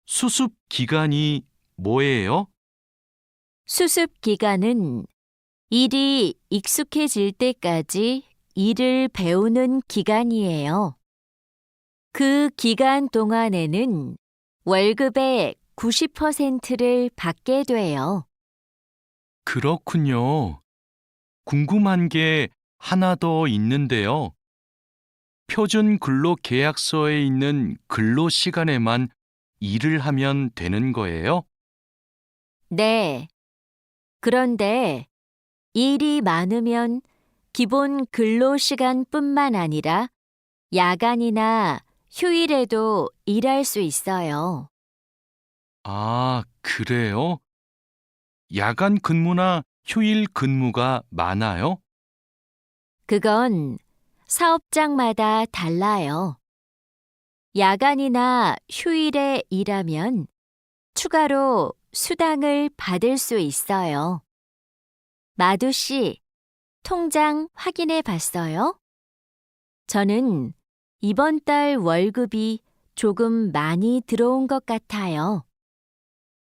Speaker 2: 수습 기간이 뭐예요?
Speaker 3: 수습 기간은 일이 익숙해질 때까지 일을 배우는 기간이에요. 그 기간 동안에는 월급의 90%를 받게 돼요.
Speaker 2: 그렇군요. 궁금한 게 하나 더 있는데요. 표준 근로 계약서에 있는 근로 시간에만 일을 하면 되는 거예요?
Speaker 3: 네. 그런데 일이 많으면 기본 근로 시간뿐만 아니라 야간이나 휴일에도 일할 수 있어요.
Speaker 2: 아, 그래요? 야간 근무나 휴일 근무가 많아요?
Speaker 3: 그건 사업장마다 달라요. 야간이나 휴일에 일하면 추가로 수당을 받을 수 있어요. 마두 씨, 통장 확인해 봤어요? 저는 이번 달 월급이 조금 많이 들어온 것 같아요.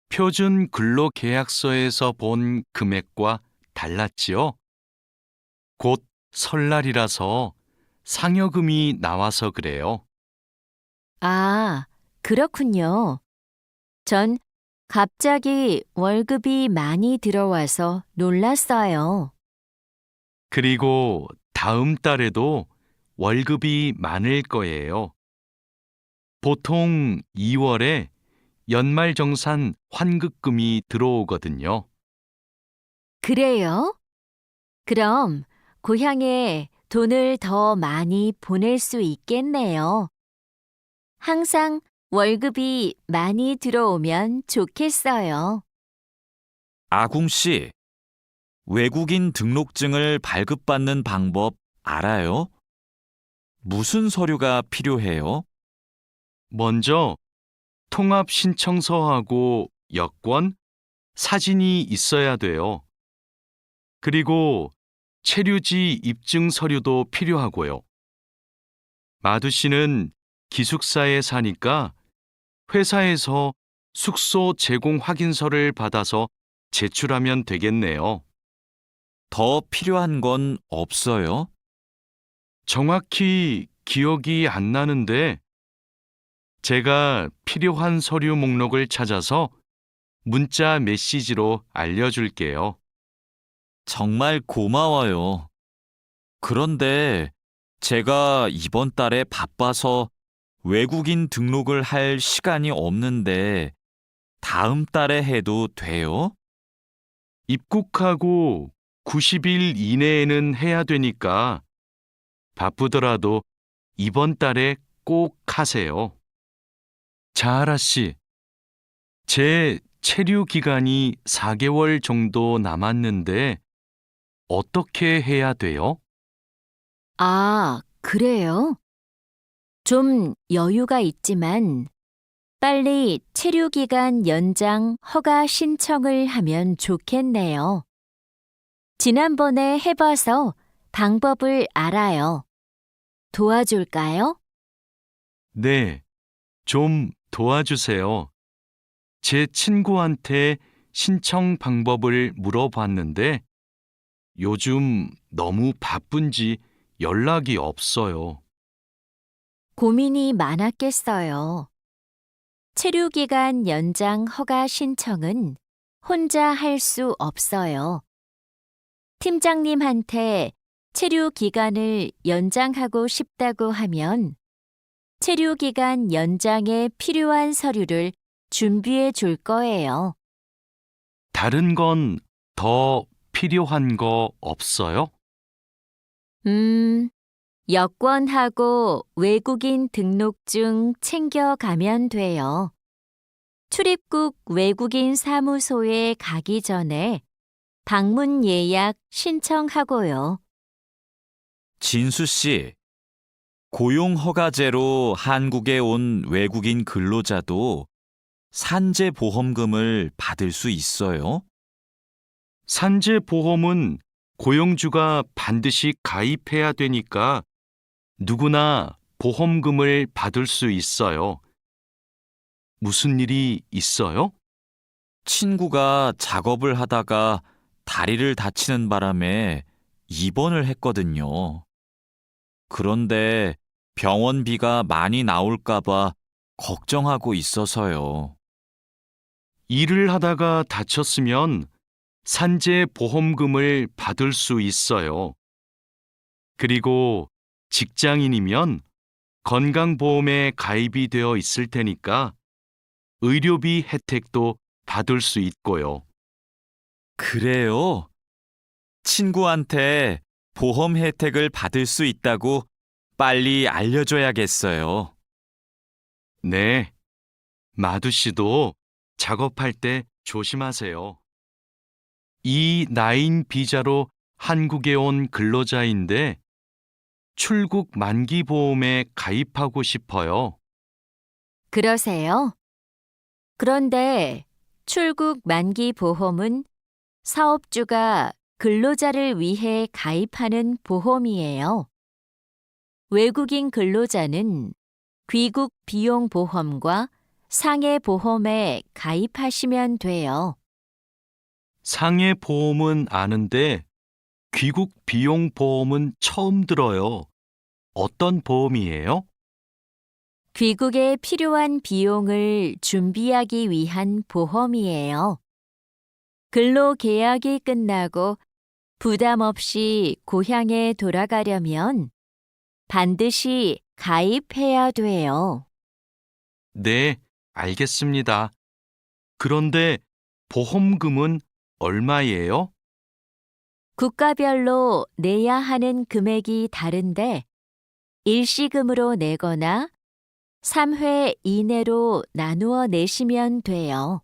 Speaker 2: 표준 근로 계약서에서 본 금액과 달랐지요? 곧 설날이라서 상여금이 나와서 그래요.
Speaker 3: 아, 그렇군요. 전 갑자기 월급이 많이 들어와서 놀랐어요.
Speaker 2: 그리고 다음 달에도 월급이 많을 거예요. 보통 2월에 연말정산 환급금이 들어오거든요.
Speaker 3: 그래요? 그럼 고향에 돈을 더 많이 보낼 수 있겠네요. 항상 월급이 많이 들어오면 좋겠어요.
Speaker 1: 아궁 씨, 외국인 등록증을 발급받는 방법 알아요? 무슨 서류가 필요해요?
Speaker 2: 먼저 통합신청서하고 여권, 사진이 있어야 돼요. 그리고 체류지 입증 서류도 필요하고요. 마두 씨는 기숙사에 사니까 회사에서 숙소 제공 확인서를 받아서 제출하면 되겠네요.
Speaker 1: 더 필요한 건 없어요?
Speaker 2: 정확히 기억이 안 나는데 제가 필요한 서류 목록을 찾아서 문자 메시지로 알려줄게요.
Speaker 1: 정말 고마워요. 그런데 제가 이번 달에 바빠서 외국인 등록을 할 시간이 없는데 다음 달에 해도 돼요?
Speaker 2: 입국하고 90일 이내에는 해야 되니까 바쁘더라도 이번 달에 꼭 하세요. 자하라 씨, 제 체류 기간이 4개월 정도 남았는데 어떻게 해야 돼요?
Speaker 3: 아, 그래요? 좀 여유가 있지만 빨리 체류기간 연장 허가 신청을 하면 좋겠네요. 지난번에 해봐서 방법을 알아요. 도와줄까요?
Speaker 2: 네, 좀 도와주세요. 제 친구한테 신청 방법을 물어봤는데 요즘 너무 바쁜지 연락이 없어요.
Speaker 3: 고민이 많았겠어요. 체류기간 연장 허가 신청은 혼자 할 수 없어요. 팀장님한테 체류기간을 연장하고 싶다고 하면 체류기간 연장에 필요한 서류를 준비해 줄 거예요.
Speaker 2: 다른 건 더 필요한 거 없어요?
Speaker 3: 여권하고 외국인 등록증 챙겨가면 돼요. 출입국 외국인 사무소에 가기 전에 방문 예약 신청하고요.
Speaker 1: 진수 씨, 고용허가제로 한국에 온 외국인 근로자도 산재보험금을 받을 수 있어요?
Speaker 2: 산재보험은 고용주가 반드시 가입해야 되니까 누구나 보험금을 받을 수 있어요. 무슨 일이 있어요?
Speaker 1: 친구가 작업을 하다가 다리를 다치는 바람에 입원을 했거든요. 그런데 병원비가 많이 나올까봐 걱정하고 있어서요.
Speaker 2: 일을 하다가 다쳤으면 산재보험금을 받을 수 있어요. 그리고 직장인이면 건강보험에 가입이 되어 있을 테니까 의료비 혜택도 받을 수 있고요.
Speaker 1: 그래요? 친구한테 보험 혜택을 받을 수 있다고 빨리 알려줘야겠어요.
Speaker 2: 네, 마두 씨도 작업할 때 조심하세요. E9 비자로 한국에 온 근로자인데 출국 만기 보험에 가입하고 싶어요.
Speaker 3: 그러세요? 그런데 출국 만기 보험은 사업주가 근로자를 위해 가입하는 보험이에요. 외국인 근로자는 귀국 비용 보험과 상해 보험에 가입하시면 돼요.
Speaker 2: 상해 보험은 아는데 귀국 비용 보험은 처음 들어요. 어떤 보험이에요?
Speaker 3: 귀국에 필요한 비용을 준비하기 위한 보험이에요. 근로 계약이 끝나고 부담 없이 고향에 돌아가려면 반드시 가입해야 돼요.
Speaker 2: 네, 알겠습니다. 그런데 보험금은 얼마예요?
Speaker 3: 국가별로 내야 하는 금액이 다른데 일시금으로 내거나 3회 이내로 나누어 내시면 돼요.